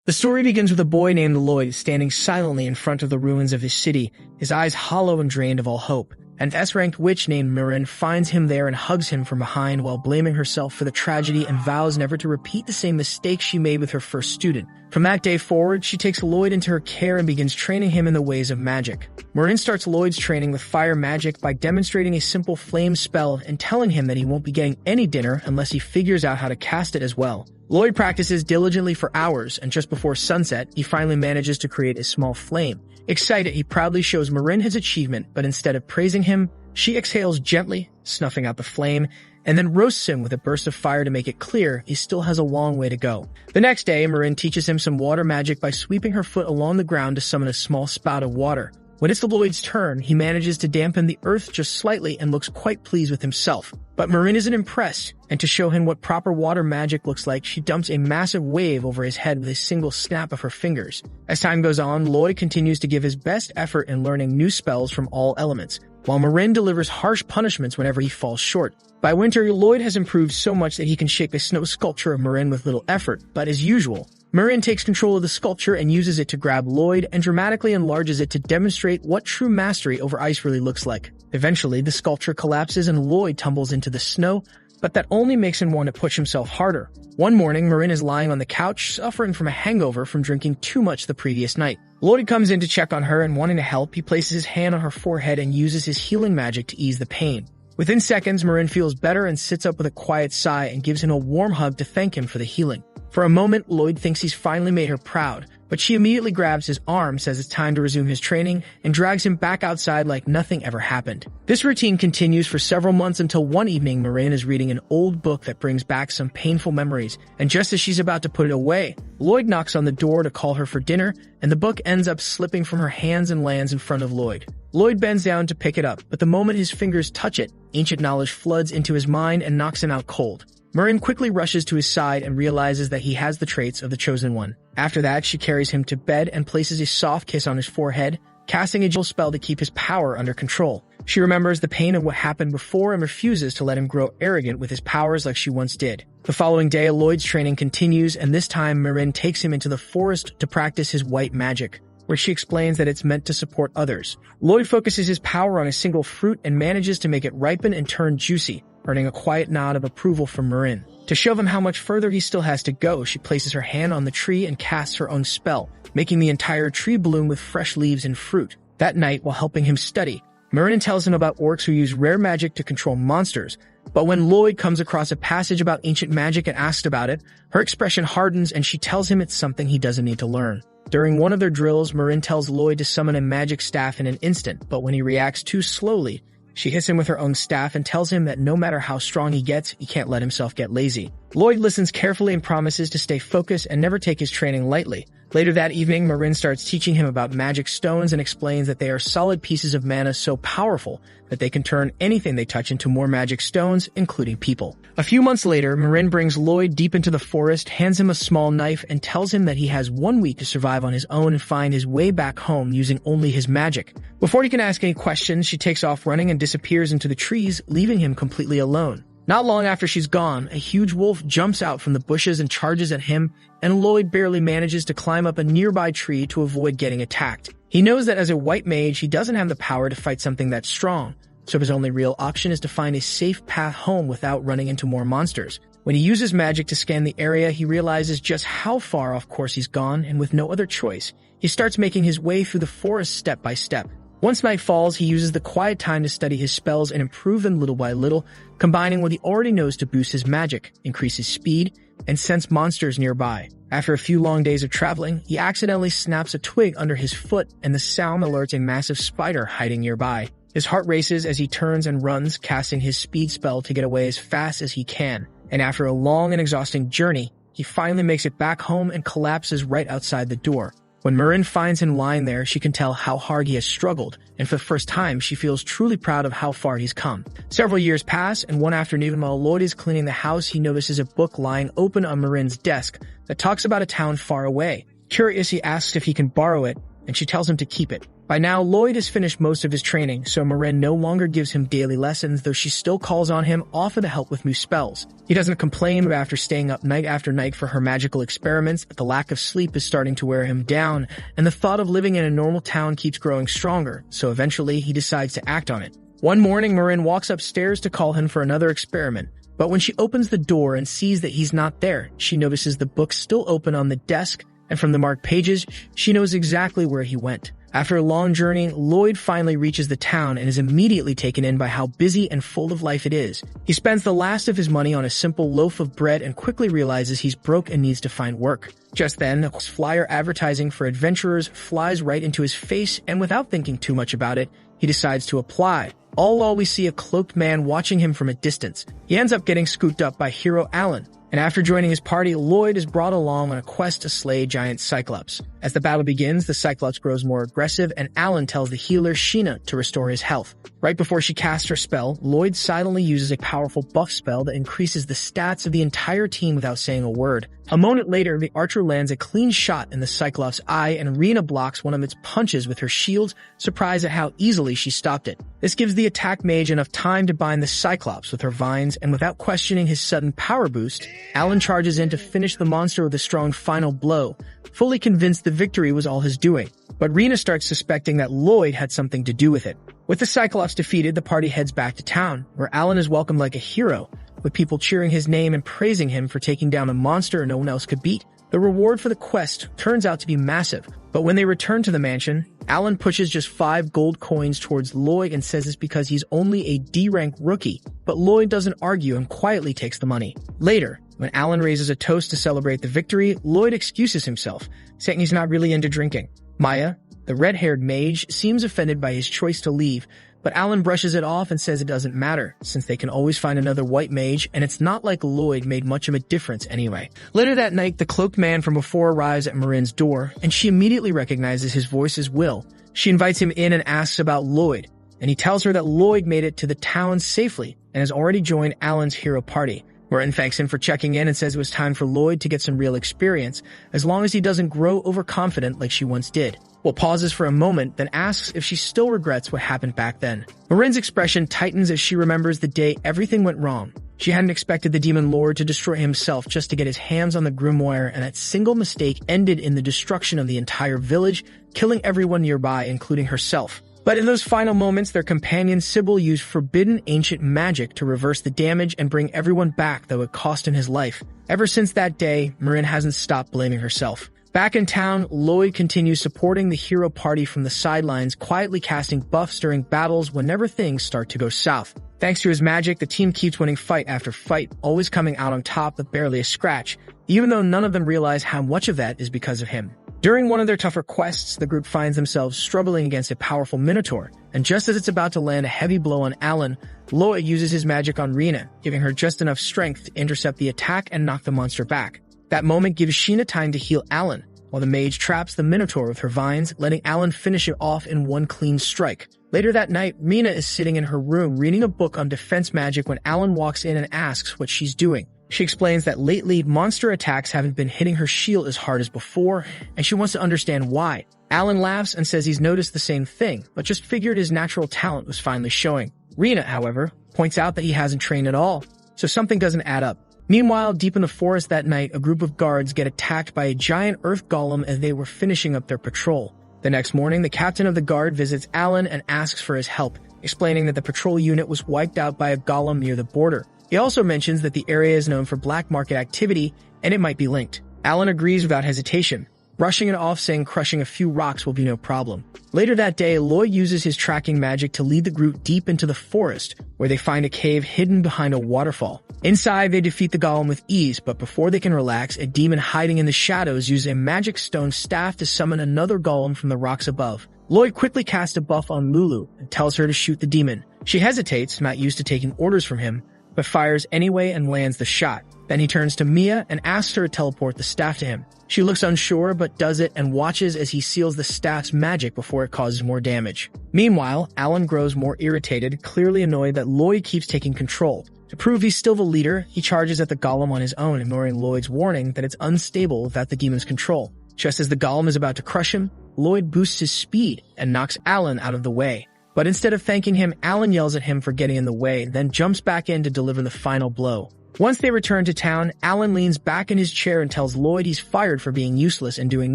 The story begins with a boy named Lloyd standing silently in front of the ruins of his city, his eyes hollow and drained of all hope. An S-ranked witch named Marin finds him there and hugs him from behind while blaming herself for the tragedy and vows never to repeat the same mistakes she made with her first student. From that day forward, she takes Lloyd into her care and begins training him in the ways of magic. Marin starts Lloyd's training with fire magic by demonstrating a simple flame spell and telling him that he won't be getting any dinner unless he figures out how to cast it as well. Lloyd practices diligently for hours, and just before sunset, he finally manages to create a small flame. Excited, he proudly shows Marin his achievement, but instead of praising him, she exhales gently, snuffing out the flame, and then roasts him with a burst of fire to make it clear he still has a long way to go. The next day, Marin teaches him some water magic by sweeping her foot along the ground to summon a small spout of water. When it's Lloyd's turn, he manages to dampen the earth just slightly and looks quite pleased with himself. But Marin isn't impressed, and to show him what proper water magic looks like, she dumps a massive wave over his head with a single snap of her fingers. As time goes on, Lloyd continues to give his best effort in learning new spells from all elements, while Marin delivers harsh punishments whenever he falls short. By winter, Lloyd has improved so much that he can shape a snow sculpture of Marin with little effort, but as usual, Marin takes control of the sculpture and uses it to grab Lloyd and dramatically enlarges it to demonstrate what true mastery over ice really looks like. Eventually, the sculpture collapses and Lloyd tumbles into the snow, but that only makes him want to push himself harder. One morning, Marin is lying on the couch, suffering from a hangover from drinking too much the previous night. Lloyd comes in to check on her and wanting to help, he places his hand on her forehead and uses his healing magic to ease the pain. Within seconds, Marin feels better and sits up with a quiet sigh and gives him a warm hug to thank him for the healing. For a moment, Lloyd thinks he's finally made her proud, but she immediately grabs his arm, says it's time to resume his training, and drags him back outside like nothing ever happened. This routine continues for several months until one evening Marin is reading an old book that brings back some painful memories, and just as she's about to put it away, Lloyd knocks on the door to call her for dinner, and the book ends up slipping from her hands and lands in front of Lloyd. Lloyd bends down to pick it up, but the moment his fingers touch it, ancient knowledge floods into his mind and knocks him out cold. Marin quickly rushes to his side and realizes that he has the traits of the Chosen One. After that, she carries him to bed and places a soft kiss on his forehead, casting a gentle spell to keep his power under control. She remembers the pain of what happened before and refuses to let him grow arrogant with his powers like she once did. The following day, Lloyd's training continues, and this time Marin takes him into the forest to practice his white magic, where she explains that it's meant to support others. Lloyd focuses his power on a single fruit and manages to make it ripen and turn juicy, earning a quiet nod of approval from Marin. To show them how much further he still has to go, she places her hand on the tree and casts her own spell, making the entire tree bloom with fresh leaves and fruit. That night, while helping him study, Marin tells him about orcs who use rare magic to control monsters, but when Lloyd comes across a passage about ancient magic and asks about it, her expression hardens and she tells him it's something he doesn't need to learn. During one of their drills, Marin tells Lloyd to summon a magic staff in an instant, but when he reacts too slowly, she hits him with her own staff and tells him that no matter how strong he gets, he can't let himself get lazy. Lloyd listens carefully and promises to stay focused and never take his training lightly. Later that evening, Marin starts teaching him about magic stones and explains that they are solid pieces of mana so powerful that they can turn anything they touch into more magic stones, including people. A few months later, Marin brings Lloyd deep into the forest, hands him a small knife, and tells him that he has 1 week to survive on his own and find his way back home using only his magic. Before he can ask any questions, she takes off running and disappears into the trees, leaving him completely alone. Not long after she's gone, a huge wolf jumps out from the bushes and charges at him, and Lloyd barely manages to climb up a nearby tree to avoid getting attacked. He knows that as a white mage, he doesn't have the power to fight something that strong, so his only real option is to find a safe path home without running into more monsters. When he uses magic to scan the area, he realizes just how far off course he's gone, and with no other choice, he starts making his way through the forest step by step. Once night falls, he uses the quiet time to study his spells and improve them little by little, combining what he already knows to boost his magic, increase his speed, and sense monsters nearby. After a few long days of traveling, he accidentally snaps a twig under his foot, and the sound alerts a massive spider hiding nearby. His heart races as he turns and runs, casting his speed spell to get away as fast as he can. And after a long and exhausting journey, he finally makes it back home and collapses right outside the door. When Marin finds him lying there, she can tell how hard he has struggled, and for the first time, she feels truly proud of how far he's come. Several years pass, and one afternoon while Lloyd is cleaning the house, he notices a book lying open on Marin's desk that talks about a town far away. Curious, he asks if he can borrow it, and she tells him to keep it. By now, Lloyd has finished most of his training, so Marin no longer gives him daily lessons, though she still calls on him often to help with new spells. He doesn't complain after staying up night after night for her magical experiments, but the lack of sleep is starting to wear him down, and the thought of living in a normal town keeps growing stronger, so eventually he decides to act on it. One morning, Marin walks upstairs to call him for another experiment, but when she opens the door and sees that he's not there, she notices the book still open on the desk, and from the marked pages, she knows exactly where he went. After a long journey, Lloyd finally reaches the town and is immediately taken in by how busy and full of life it is. He spends the last of his money on a simple loaf of bread and quickly realizes he's broke and needs to find work. Just then, a flyer advertising for adventurers flies right into his face, and without thinking too much about it, he decides to apply. All while we see a cloaked man watching him from a distance. He ends up getting scooped up by hero Alan, and after joining his party, Lloyd is brought along on a quest to slay giant Cyclops. As the battle begins, the Cyclops grows more aggressive, and Alan tells the healer Sheena to restore his health. Right before she casts her spell, Lloyd silently uses a powerful buff spell that increases the stats of the entire team without saying a word. A moment later, the archer lands a clean shot in the Cyclops' eye, and Rena blocks one of its punches with her shield, surprised at how easily she stopped it. This gives the attack mage enough time to bind the Cyclops with her vines, and without questioning his sudden power boost, Alan charges in to finish the monster with a strong final blow, fully convinced the victory was all his doing. But Rena starts suspecting that Lloyd had something to do with it. With the Cyclops defeated, the party heads back to town, where Alan is welcomed like a hero, with people cheering his name and praising him for taking down a monster no one else could beat. The reward for the quest turns out to be massive, but when they return to the mansion, Alan pushes just 5 gold coins towards Lloyd and says it's because he's only a D-rank rookie, but Lloyd doesn't argue and quietly takes the money. Later, when Alan raises a toast to celebrate the victory, Lloyd excuses himself, saying he's not really into drinking. Maya, the red-haired mage, seems offended by his choice to leave, but Alan brushes it off and says it doesn't matter, since they can always find another white mage, and it's not like Lloyd made much of a difference anyway. Later that night, the cloaked man from before arrives at Marin's door, and she immediately recognizes his voice as Will. She invites him in and asks about Lloyd, and he tells her that Lloyd made it to the town safely and has already joined Alan's hero party. Marin thanks him for checking in and says it was time for Lloyd to get some real experience, as long as he doesn't grow overconfident like she once did. Will pauses for a moment, then asks if she still regrets what happened back then. Marin's expression tightens as she remembers the day everything went wrong. She hadn't expected the demon lord to destroy himself just to get his hands on the grimoire, and that single mistake ended in the destruction of the entire village, killing everyone nearby, including herself. But in those final moments, their companion Sybil used forbidden ancient magic to reverse the damage and bring everyone back, though it cost him his life. Ever since that day, Marin hasn't stopped blaming herself. Back in town, Lloyd continues supporting the hero party from the sidelines, quietly casting buffs during battles whenever things start to go south. Thanks to his magic, the team keeps winning fight after fight, always coming out on top with barely a scratch, even though none of them realize how much of that is because of him. During one of their tougher quests, the group finds themselves struggling against a powerful minotaur, and just as it's about to land a heavy blow on Alan, Lloyd uses his magic on Rena, giving her just enough strength to intercept the attack and knock the monster back. That moment gives Sheena time to heal Alan, while the mage traps the minotaur with her vines, letting Alan finish it off in one clean strike. Later that night, Rena is sitting in her room reading a book on defense magic when Alan walks in and asks what she's doing. She explains that lately, monster attacks haven't been hitting her shield as hard as before, and she wants to understand why. Alan laughs and says he's noticed the same thing, but just figured his natural talent was finally showing. Rena, however, points out that he hasn't trained at all, so something doesn't add up. Meanwhile, deep in the forest that night, a group of guards get attacked by a giant earth golem as they were finishing up their patrol. The next morning, the captain of the guard visits Alan and asks for his help, explaining that the patrol unit was wiped out by a golem near the border. He also mentions that the area is known for black market activity and it might be linked. Alan agrees without hesitation, brushing it off, saying crushing a few rocks will be no problem. Later that day, Lloyd uses his tracking magic to lead the group deep into the forest, where they find a cave hidden behind a waterfall. Inside, they defeat the golem with ease, but before they can relax, a demon hiding in the shadows uses a magic stone staff to summon another golem from the rocks above. Lloyd quickly casts a buff on Lulu and tells her to shoot the demon. She hesitates, not used to taking orders from him, but fires anyway and lands the shot. Then he turns to Mia and asks her to teleport the staff to him. She looks unsure but does it and watches as he seals the staff's magic before it causes more damage. Meanwhile, Alan grows more irritated, clearly annoyed that Lloyd keeps taking control. To prove he's still the leader, he charges at the golem on his own, ignoring Lloyd's warning that it's unstable without the demon's control. Just as the golem is about to crush him, Lloyd boosts his speed and knocks Alan out of the way. But instead of thanking him, Alan yells at him for getting in the way, then jumps back in to deliver the final blow. Once they return to town, Alan leans back in his chair and tells Lloyd he's fired for being useless and doing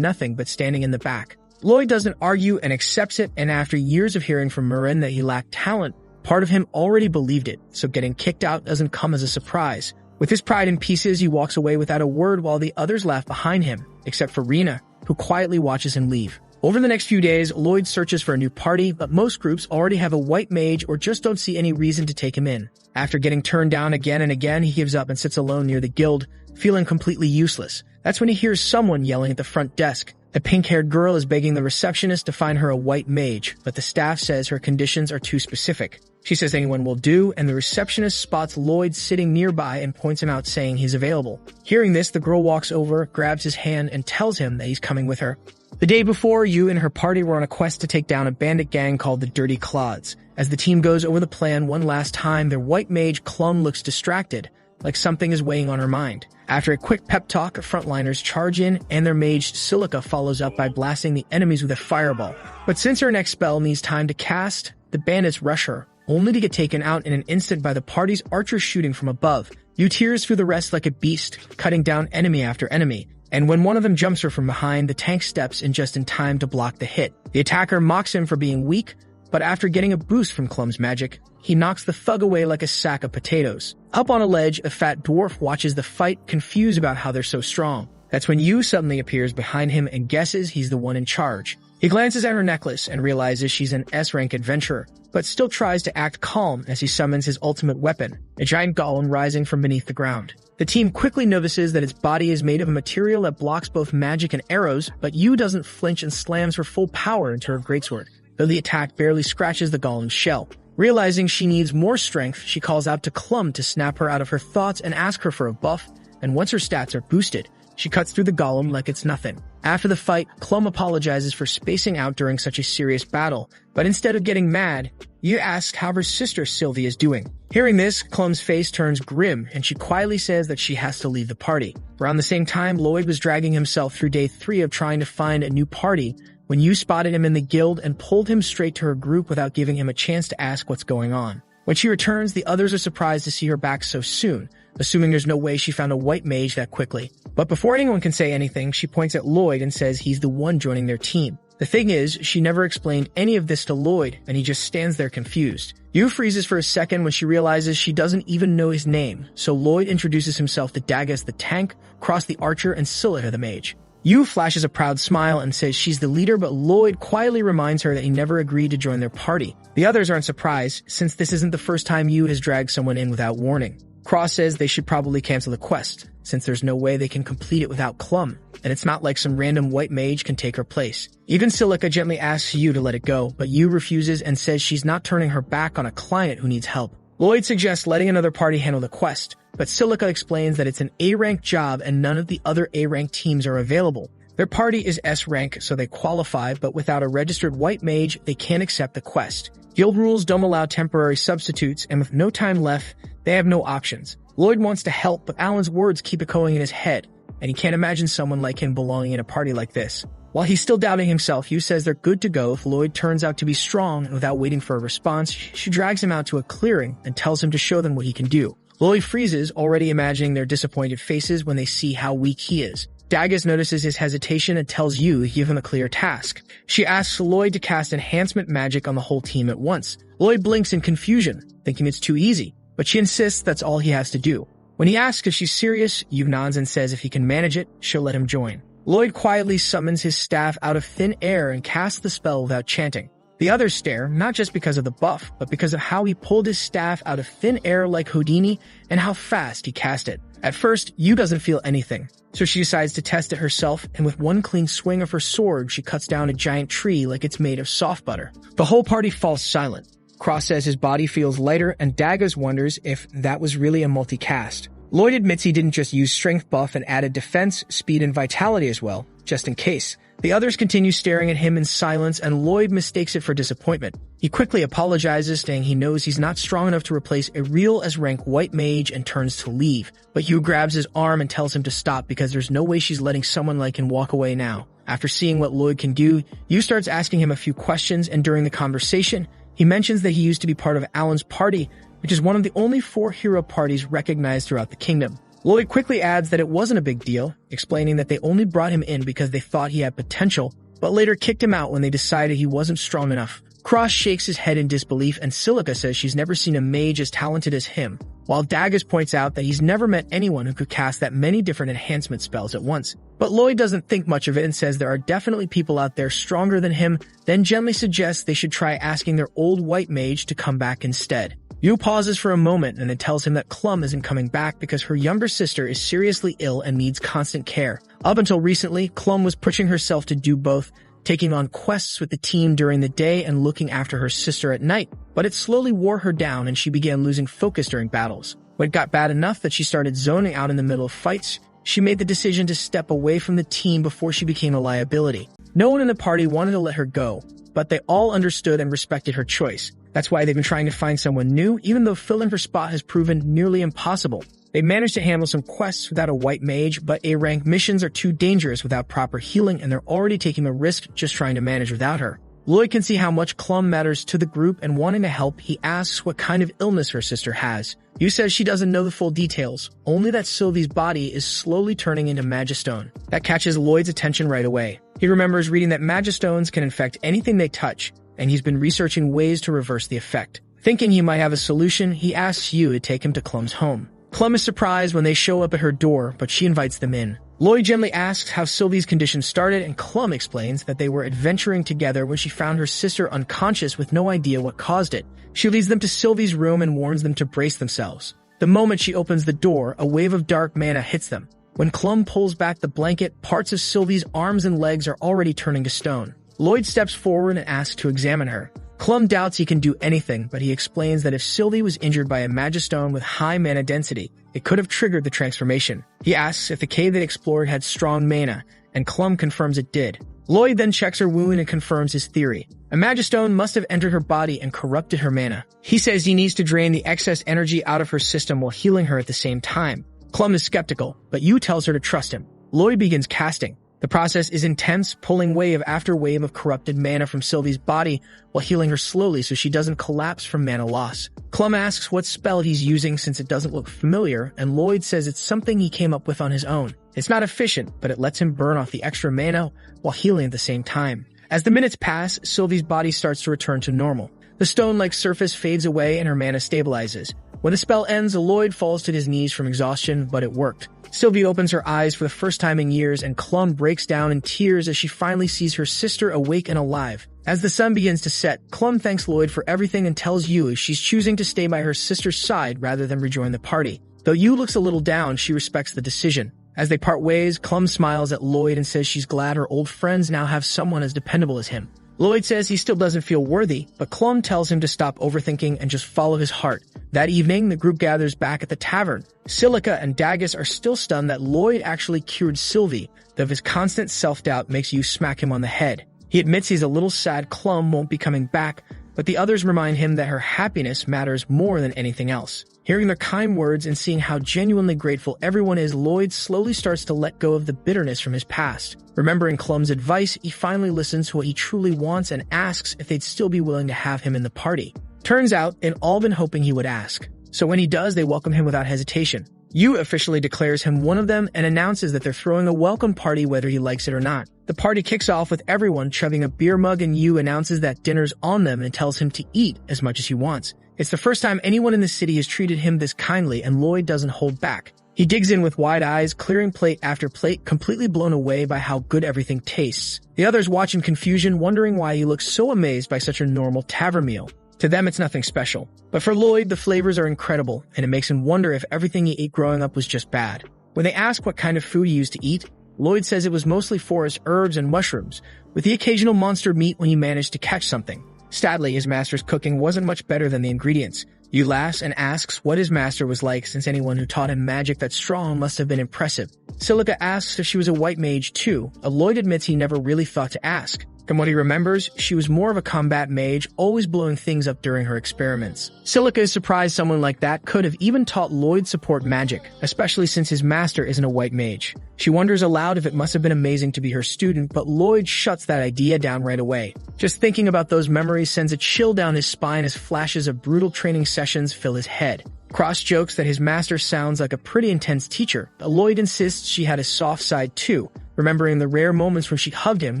nothing but standing in the back. Lloyd doesn't argue and accepts it, and after years of hearing from Marin that he lacked talent, part of him already believed it, so getting kicked out doesn't come as a surprise. With his pride in pieces, he walks away without a word while the others laugh behind him, except for Rena, who quietly watches him leave. Over the next few days, Lloyd searches for a new party, but most groups already have a white mage or just don't see any reason to take him in. After getting turned down again and again, he gives up and sits alone near the guild, feeling completely useless. That's when he hears someone yelling at the front desk. The pink-haired girl is begging the receptionist to find her a white mage, but the staff says her conditions are too specific. She says anyone will do, and the receptionist spots Lloyd sitting nearby and points him out saying he's available. Hearing this, the girl walks over, grabs his hand, and tells him that he's coming with her. The day before, you and her party were on a quest to take down a bandit gang called the Dirty Clods. As the team goes over the plan one last time, their white mage Clum looks distracted, like something is weighing on her mind. After a quick pep talk, frontliners charge in, and their mage Silica follows up by blasting the enemies with a fireball. But since her next spell needs time to cast, the bandits rush her, only to get taken out in an instant by the party's archers shooting from above. You tears through the rest like a beast, cutting down enemy after enemy. And when one of them jumps her from behind, the tank steps in just in time to block the hit. The attacker mocks him for being weak, but after getting a boost from Clum's magic, he knocks the thug away like a sack of potatoes. Up on a ledge, a fat dwarf watches the fight, confused about how they're so strong. That's when Yu suddenly appears behind him and guesses he's the one in charge. He glances at her necklace and realizes she's an S-rank adventurer, but still tries to act calm as he summons his ultimate weapon, a giant golem rising from beneath the ground. The team quickly notices that its body is made of a material that blocks both magic and arrows, but Yu doesn't flinch and slams her full power into her greatsword, though the attack barely scratches the golem's shell. Realizing she needs more strength, she calls out to Clum to snap her out of her thoughts and ask her for a buff, and once her stats are boosted, she cuts through the golem like it's nothing. After the fight, Clum apologizes for spacing out during such a serious battle, but instead of getting mad, Yu asks how her sister Sylvie is doing. Hearing this, Clum's face turns grim, and she quietly says that she has to leave the party. Around the same time, Lloyd was dragging himself through day 3 of trying to find a new party when Yu spotted him in the guild and pulled him straight to her group without giving him a chance to ask what's going on. When she returns, the others are surprised to see her back so soon, assuming there's no way she found a white mage that quickly. But before anyone can say anything, she points at Lloyd and says he's the one joining their team. The thing is, she never explained any of this to Lloyd, and he just stands there confused. Yu freezes for a second when she realizes she doesn't even know his name, so Lloyd introduces himself to Dagas the tank, Cross the archer, and Scylla the mage. Yu flashes a proud smile and says she's the leader, but Lloyd quietly reminds her that he never agreed to join their party. The others aren't surprised, since this isn't the first time Yu has dragged someone in without warning. Cross says they should probably cancel the quest, since there's no way they can complete it without Clum, and it's not like some random white mage can take her place. Even Silica gently asks Yu to let it go, but Yu refuses and says she's not turning her back on a client who needs help. Lloyd suggests letting another party handle the quest, but Silica explains that it's an A-rank job and none of the other A-rank teams are available. Their party is S-rank, so they qualify, but without a registered white mage, they can't accept the quest. Guild rules don't allow temporary substitutes, and with no time left, they have no options. Lloyd wants to help, but Alan's words keep echoing in his head, and he can't imagine someone like him belonging in a party like this. While he's still doubting himself, Yu says they're good to go if Lloyd turns out to be strong, and without waiting for a response, she drags him out to a clearing and tells him to show them what he can do. Lloyd freezes, already imagining their disappointed faces when they see how weak he is. Dagas notices his hesitation and tells Yu to give him a clear task. She asks Lloyd to cast enhancement magic on the whole team at once. Lloyd blinks in confusion, thinking it's too easy, but she insists that's all he has to do. When he asks if she's serious, Yu nods and says if he can manage it, she'll let him join. Lloyd quietly summons his staff out of thin air and casts the spell without chanting. The others stare, not just because of the buff, but because of how he pulled his staff out of thin air like Houdini and how fast he cast it. At first, Yu doesn't feel anything, so she decides to test it herself, and with one clean swing of her sword, she cuts down a giant tree like it's made of soft butter. The whole party falls silent. Cross says his body feels lighter, and Dagas wonders if that was really a multicast. Lloyd admits he didn't just use strength buff and added defense, speed, and vitality as well, just in case. The others continue staring at him in silence, and Lloyd mistakes it for disappointment. He quickly apologizes, saying he knows he's not strong enough to replace a real S-rank white mage and turns to leave. But Yu grabs his arm and tells him to stop because there's no way she's letting someone like him walk away now. After seeing what Lloyd can do, Yu starts asking him a few questions, and during the conversation, he mentions that he used to be part of Alan's party, which is one of the only 4 hero parties recognized throughout the kingdom. Lloyd quickly adds that it wasn't a big deal, explaining that they only brought him in because they thought he had potential, but later kicked him out when they decided he wasn't strong enough. Cross shakes his head in disbelief, and Silica says she's never seen a mage as talented as him, while Daggers points out that he's never met anyone who could cast that many different enhancement spells at once. But Lloyd doesn't think much of it and says there are definitely people out there stronger than him, then gently suggests they should try asking their old white mage to come back instead. Yu pauses for a moment and then tells him that Clum isn't coming back because her younger sister is seriously ill and needs constant care. Up until recently, Clum was pushing herself to do both, taking on quests with the team during the day and looking after her sister at night, but it slowly wore her down and she began losing focus during battles. When it got bad enough that she started zoning out in the middle of fights, she made the decision to step away from the team before she became a liability. No one in the party wanted to let her go, but they all understood and respected her choice. That's why they've been trying to find someone new, even though filling her spot has proven nearly impossible. They managed to handle some quests without a white mage, but A-rank missions are too dangerous without proper healing, and they're already taking a risk just trying to manage without her. Lloyd can see how much Clum matters to the group, and wanting to help, he asks what kind of illness her sister has. Yu says she doesn't know the full details, only that Sylvie's body is slowly turning into Magistone. That catches Lloyd's attention right away. He remembers reading that Magistones can infect anything they touch, and he's been researching ways to reverse the effect. Thinking he might have a solution, he asks Yu to take him to Clum's home. Clum is surprised when they show up at her door, but she invites them in. Lloyd gently asks how Sylvie's condition started, and Clum explains that they were adventuring together when she found her sister unconscious with no idea what caused it. She leads them to Sylvie's room and warns them to brace themselves. The moment she opens the door, a wave of dark mana hits them. When Clum pulls back the blanket, parts of Sylvie's arms and legs are already turning to stone. Lloyd steps forward and asks to examine her. Clum doubts he can do anything, but he explains that if Sylvie was injured by a Magistone with high mana density, it could have triggered the transformation. He asks if the cave they explored had strong mana, and Clum confirms it did. Lloyd then checks her wound and confirms his theory. A Magistone must have entered her body and corrupted her mana. He says he needs to drain the excess energy out of her system while healing her at the same time. Clum is skeptical, but Yu tells her to trust him. Lloyd begins casting. The process is intense, pulling wave after wave of corrupted mana from Sylvie's body while healing her slowly so she doesn't collapse from mana loss. Clum asks what spell he's using since it doesn't look familiar, and Lloyd says it's something he came up with on his own. It's not efficient, but it lets him burn off the extra mana while healing at the same time. As the minutes pass, Sylvie's body starts to return to normal. The stone-like surface fades away and her mana stabilizes. When the spell ends, Lloyd falls to his knees from exhaustion, but it worked. Sylvie opens her eyes for the first time in years, and Clum breaks down in tears as she finally sees her sister awake and alive. As the sun begins to set, Clum thanks Lloyd for everything and tells Yu she's choosing to stay by her sister's side rather than rejoin the party. Though Yu looks a little down, she respects the decision. As they part ways, Clum smiles at Lloyd and says she's glad her old friends now have someone as dependable as him. Lloyd says he still doesn't feel worthy, but Clum tells him to stop overthinking and just follow his heart. That evening, the group gathers back at the tavern. Silica and Daggis are still stunned that Lloyd actually cured Sylvie, though his constant self-doubt makes Yu smack him on the head. He admits he's a little sad Clum won't be coming back, but the others remind him that her happiness matters more than anything else. Hearing their kind words and seeing how genuinely grateful everyone is, Lloyd slowly starts to let go of the bitterness from his past. Remembering Clum's advice, he finally listens to what he truly wants and asks if they'd still be willing to have him in the party. Turns out, they'd all been hoping he would ask. So when he does, they welcome him without hesitation. Yu officially declares him one of them and announces that they're throwing a welcome party whether he likes it or not. The party kicks off with everyone chugging a beer mug, and Yu announces that dinner's on them and tells him to eat as much as he wants. It's the first time anyone in the city has treated him this kindly, and Lloyd doesn't hold back. He digs in with wide eyes, clearing plate after plate, completely blown away by how good everything tastes. The others watch in confusion, wondering why he looks so amazed by such a normal tavern meal. To them, it's nothing special. But for Lloyd, the flavors are incredible, and it makes him wonder if everything he ate growing up was just bad. When they ask what kind of food he used to eat, Lloyd says it was mostly forest herbs and mushrooms, with the occasional monster meat when he managed to catch something. Sadly, his master's cooking wasn't much better than the ingredients. Yu laughs and asks what his master was like, since anyone who taught him magic that strong must have been impressive. Silica asks if she was a white mage too, Lloyd admits he never really thought to ask. From what he remembers, she was more of a combat mage, always blowing things up during her experiments. Silica is surprised someone like that could have even taught Lloyd support magic, especially since his master isn't a white mage. She wonders aloud if it must have been amazing to be her student, but Lloyd shuts that idea down right away. Just thinking about those memories sends a chill down his spine as flashes of brutal training sessions fill his head. Cross jokes that his master sounds like a pretty intense teacher, but Lloyd insists she had a soft side too, remembering the rare moments when she hugged him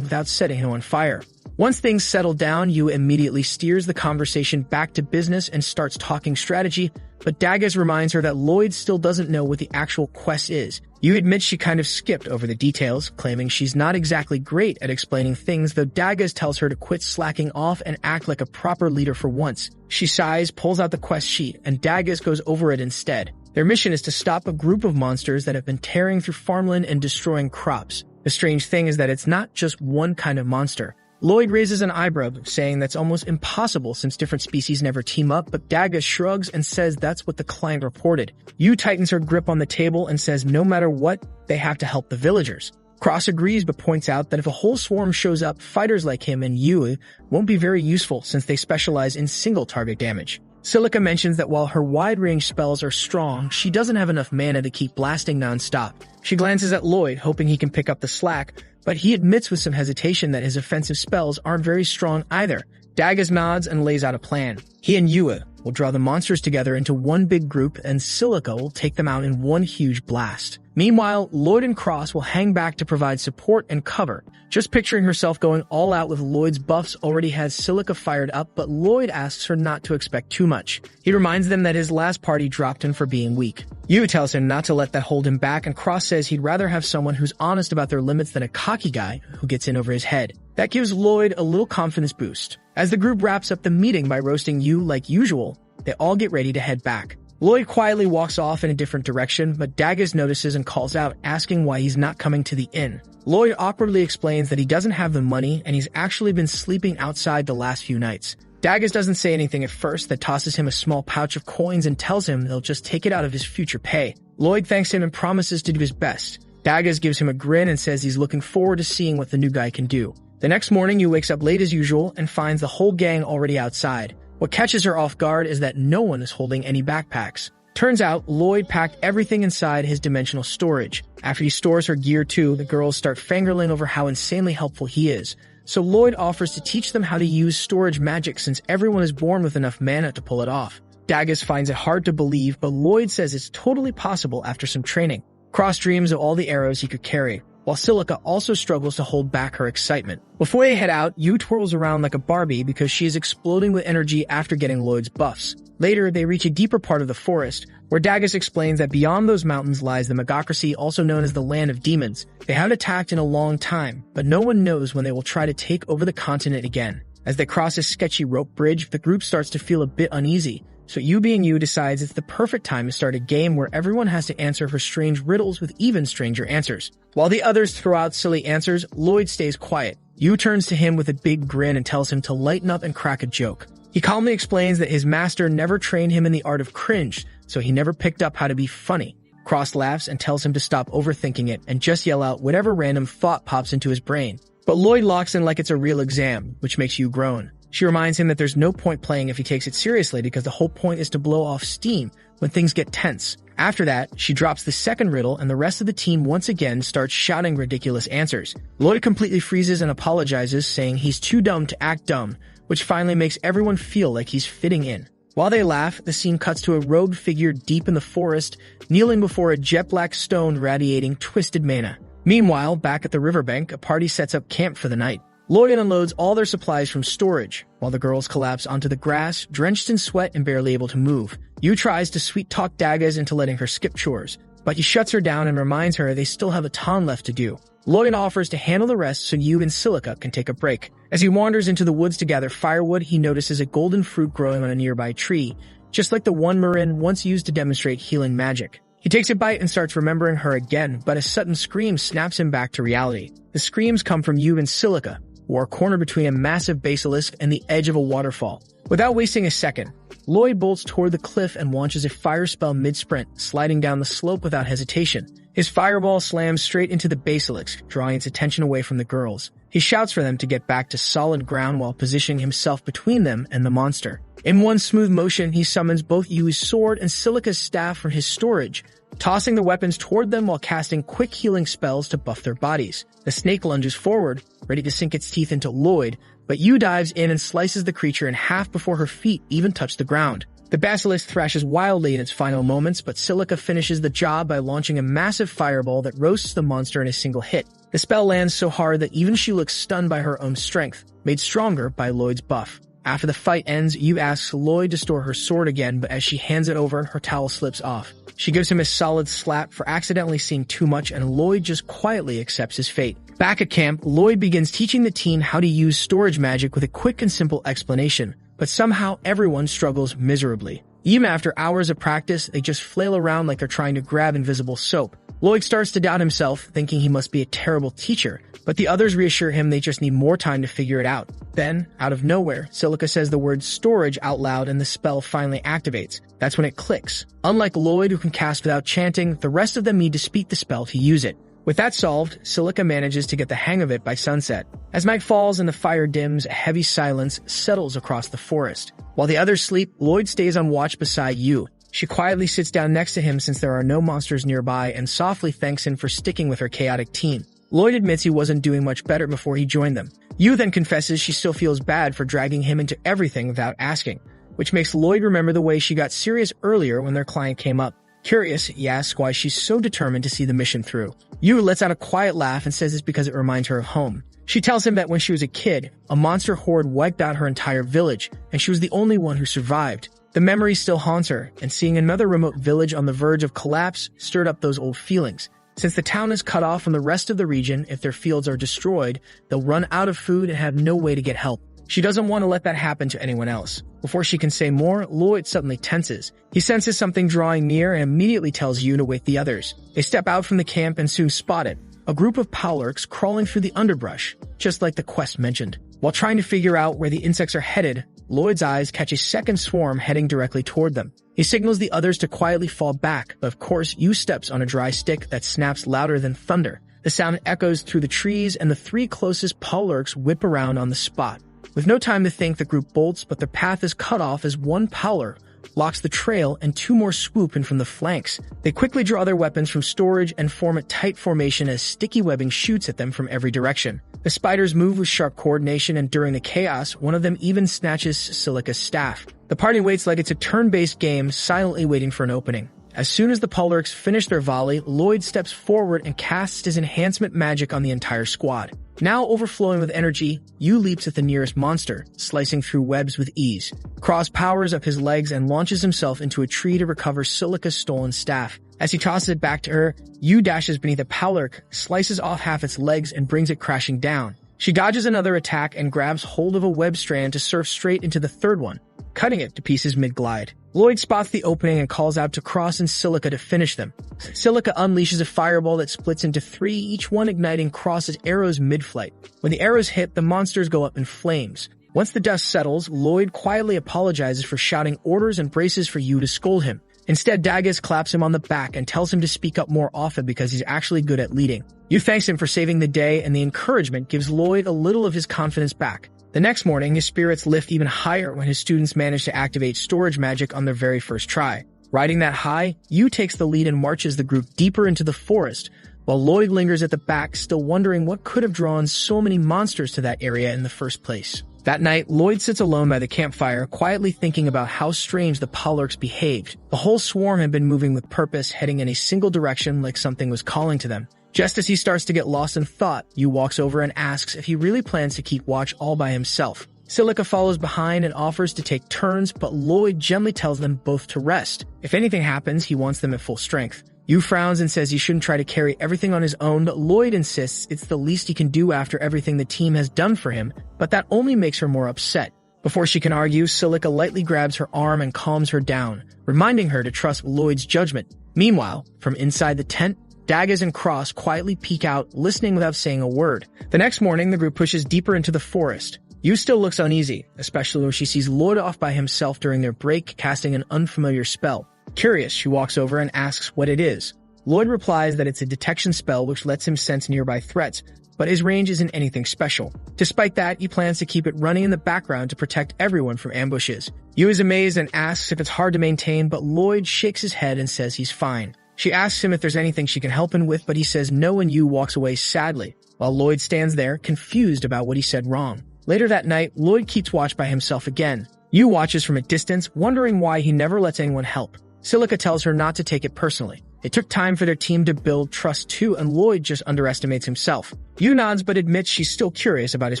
without setting him on fire. Once things settle down, Yu immediately steers the conversation back to business and starts talking strategy, but Daggers reminds her that Lloyd still doesn't know what the actual quest is. Yu admits she kind of skipped over the details, claiming she's not exactly great at explaining things, though Daggers tells her to quit slacking off and act like a proper leader for once. She sighs, pulls out the quest sheet, and Daggers goes over it instead. Their mission is to stop a group of monsters that have been tearing through farmland and destroying crops. The strange thing is that it's not just one kind of monster. Lloyd raises an eyebrow, saying that's almost impossible since different species never team up, but Daggers shrugs and says that's what the client reported. Yu tightens her grip on the table and says no matter what, they have to help the villagers. Cross agrees but points out that if a whole swarm shows up, fighters like him and Yu won't be very useful since they specialize in single target damage. Silica mentions that while her wide-range spells are strong, she doesn't have enough mana to keep blasting non-stop. She glances at Lloyd, hoping he can pick up the slack, but he admits with some hesitation that his offensive spells aren't very strong either. Daggers nods and lays out a plan. He and Yua will draw the monsters together into one big group, and Silica will take them out in one huge blast. Meanwhile, Lloyd and Cross will hang back to provide support and cover. Just picturing herself going all out with Lloyd's buffs already has Silica fired up, but Lloyd asks her not to expect too much. He reminds them that his last party dropped him for being weak. Yu tells him not to let that hold him back, and Cross says he'd rather have someone who's honest about their limits than a cocky guy who gets in over his head. That gives Lloyd a little confidence boost. As the group wraps up the meeting by roasting Yu like usual, they all get ready to head back. Lloyd quietly walks off in a different direction, but Daggers notices and calls out, asking why he's not coming to the inn. Lloyd awkwardly explains that he doesn't have the money and he's actually been sleeping outside the last few nights. Daggers doesn't say anything at first, that tosses him a small pouch of coins and tells him they'll just take it out of his future pay. Lloyd thanks him and promises to do his best. Daggers gives him a grin and says he's looking forward to seeing what the new guy can do. The next morning, Yu wakes up late as usual and finds the whole gang already outside. What catches her off guard is that no one is holding any backpacks. Turns out, Lloyd packed everything inside his dimensional storage. After he stores her gear too, the girls start fangirling over how insanely helpful he is. So Lloyd offers to teach them how to use storage magic since everyone is born with enough mana to pull it off. Daggers finds it hard to believe, but Lloyd says it's totally possible after some training. Cross dreams of all the arrows he could carry, while Silica also struggles to hold back her excitement. Before they head out, Yu twirls around like a Barbie because she is exploding with energy after getting Lloyd's buffs. Later, they reach a deeper part of the forest, where Daggers explains that beyond those mountains lies the Megocracy, also known as the Land of Demons. They haven't attacked in a long time, but no one knows when they will try to take over the continent again. As they cross a sketchy rope bridge, the group starts to feel a bit uneasy, so Yu being Yu decides it's the perfect time to start a game where everyone has to answer for strange riddles with even stranger answers. While the others throw out silly answers, Lloyd stays quiet. Yu turns to him with a big grin and tells him to lighten up and crack a joke. He calmly explains that his master never trained him in the art of cringe, so he never picked up how to be funny. Cross laughs and tells him to stop overthinking it and just yell out whatever random thought pops into his brain. But Lloyd locks in like it's a real exam, which makes Yu groan. She reminds him that there's no point playing if he takes it seriously because the whole point is to blow off steam when things get tense. After that, she drops the second riddle and the rest of the team once again starts shouting ridiculous answers. Lloyd completely freezes and apologizes, saying he's too dumb to act dumb, which finally makes everyone feel like he's fitting in. While they laugh, the scene cuts to a robed figure deep in the forest, kneeling before a jet black stone radiating twisted mana. Meanwhile, back at the riverbank, a party sets up camp for the night. Lloyd unloads all their supplies from storage, while the girls collapse onto the grass, drenched in sweat and barely able to move. Yu tries to sweet-talk Daggers into letting her skip chores, but he shuts her down and reminds her they still have a ton left to do. Lloyd offers to handle the rest so Yu and Silica can take a break. As he wanders into the woods to gather firewood, he notices a golden fruit growing on a nearby tree, just like the one Marin once used to demonstrate healing magic. He takes a bite and starts remembering her again, but a sudden scream snaps him back to reality. The screams come from Yu and Silica, who are cornered between a massive basilisk and the edge of a waterfall. Without wasting a second, Lloyd bolts toward the cliff and launches a fire spell mid-sprint, sliding down the slope without hesitation. His fireball slams straight into the basilisk, drawing its attention away from the girls. He shouts for them to get back to solid ground while positioning himself between them and the monster. In one smooth motion, he summons both Yu's sword and Silica's staff from his storage, tossing the weapons toward them while casting quick healing spells to buff their bodies. The snake lunges forward, ready to sink its teeth into Lloyd, but Yu dives in and slices the creature in half before her feet even touch the ground. The basilisk thrashes wildly in its final moments, but Silica finishes the job by launching a massive fireball that roasts the monster in a single hit. The spell lands so hard that even she looks stunned by her own strength, made stronger by Lloyd's buff. After the fight ends, Yu asks Lloyd to store her sword again, but as she hands it over, her towel slips off. She gives him a solid slap for accidentally seeing too much, and Lloyd just quietly accepts his fate. Back at camp, Lloyd begins teaching the team how to use storage magic with a quick and simple explanation, but somehow everyone struggles miserably. Even after hours of practice, they just flail around like they're trying to grab invisible soap. Lloyd starts to doubt himself, thinking he must be a terrible teacher, but the others reassure him they just need more time to figure it out. Then, out of nowhere, Silica says the word storage out loud and the spell finally activates. That's when it clicks. Unlike Lloyd, who can cast without chanting, the rest of them need to speak the spell to use it. With that solved, Silica manages to get the hang of it by sunset. As night falls and the fire dims, a heavy silence settles across the forest. While the others sleep, Lloyd stays on watch beside Yu. She quietly sits down next to him since there are no monsters nearby and softly thanks him for sticking with her chaotic team. Lloyd admits he wasn't doing much better before he joined them. Yu then confesses she still feels bad for dragging him into everything without asking, which makes Lloyd remember the way she got serious earlier when their client came up. Curious, he asks why she's so determined to see the mission through. Yu lets out a quiet laugh and says it's because it reminds her of home. She tells him that when she was a kid, a monster horde wiped out her entire village, and she was the only one who survived. The memory still haunts her, and seeing another remote village on the verge of collapse stirred up those old feelings. Since the town is cut off from the rest of the region, if their fields are destroyed, they'll run out of food and have no way to get help. She doesn't want to let that happen to anyone else. Before she can say more, Lloyd suddenly tenses. He senses something drawing near and immediately tells Yu to wake the others. They step out from the camp and soon spot it. A group of powlurks crawling through the underbrush, just like the quest mentioned. While trying to figure out where the insects are headed, Lloyd's eyes catch a second swarm heading directly toward them. He signals the others to quietly fall back, but of course, Yu steps on a dry stick that snaps louder than thunder. The sound echoes through the trees, and the three closest powlurks whip around on the spot. With no time to think, the group bolts, but their path is cut off as one powler blocks the trail and two more swoop in from the flanks. They quickly draw their weapons from storage and form a tight formation as sticky webbing shoots at them from every direction. The spiders move with sharp coordination, and during the chaos, one of them even snatches Silica's staff. The party waits like it's a turn-based game, silently waiting for an opening. As soon as the powlurks finish their volley, Lloyd steps forward and casts his enhancement magic on the entire squad. Now overflowing with energy, Yu leaps at the nearest monster, slicing through webs with ease. Cross powers up his legs and launches himself into a tree to recover Silica's stolen staff. As he tosses it back to her, Yu dashes beneath a powlurk, slices off half its legs and brings it crashing down. She dodges another attack and grabs hold of a web strand to surf straight into the third one, cutting it to pieces mid-glide. Lloyd spots the opening and calls out to Cross and Silica to finish them. Silica unleashes a fireball that splits into three, each one igniting Cross's arrows mid-flight. When the arrows hit, the monsters go up in flames. Once the dust settles, Lloyd quietly apologizes for shouting orders and braces for Yu to scold him. Instead, Daggis claps him on the back and tells him to speak up more often because he's actually good at leading. Yu thanks him for saving the day, and the encouragement gives Lloyd a little of his confidence back. The next morning, his spirits lift even higher when his students manage to activate storage magic on their very first try. Riding that high, Yu takes the lead and marches the group deeper into the forest, while Lloyd lingers at the back, still wondering what could have drawn so many monsters to that area in the first place. That night, Lloyd sits alone by the campfire, quietly thinking about how strange the powlurks behaved. The whole swarm had been moving with purpose, heading in a single direction like something was calling to them. Just as he starts to get lost in thought, Yu walks over and asks if he really plans to keep watch all by himself. Silica follows behind and offers to take turns, but Lloyd gently tells them both to rest. If anything happens, he wants them at full strength. Yu frowns and says he shouldn't try to carry everything on his own, but Lloyd insists it's the least he can do after everything the team has done for him, but that only makes her more upset. Before she can argue, Silica lightly grabs her arm and calms her down, reminding her to trust Lloyd's judgment. Meanwhile, from inside the tent, Daggis and Cross quietly peek out, listening without saying a word. The next morning, the group pushes deeper into the forest. Yu still looks uneasy, especially when she sees Lloyd off by himself during their break, casting an unfamiliar spell. Curious, she walks over and asks what it is. Lloyd replies that it's a detection spell which lets him sense nearby threats, but his range isn't anything special. Despite that, he plans to keep it running in the background to protect everyone from ambushes. Yu is amazed and asks if it's hard to maintain, but Lloyd shakes his head and says he's fine. She asks him if there's anything she can help him with, but he says no, and Yu walks away sadly, while Lloyd stands there, confused about what he said wrong. Later that night, Lloyd keeps watch by himself again. Yu watches from a distance, wondering why he never lets anyone help. Silica tells her not to take it personally. It took time for their team to build trust too, and Lloyd just underestimates himself. Yu nods but admits she's still curious about his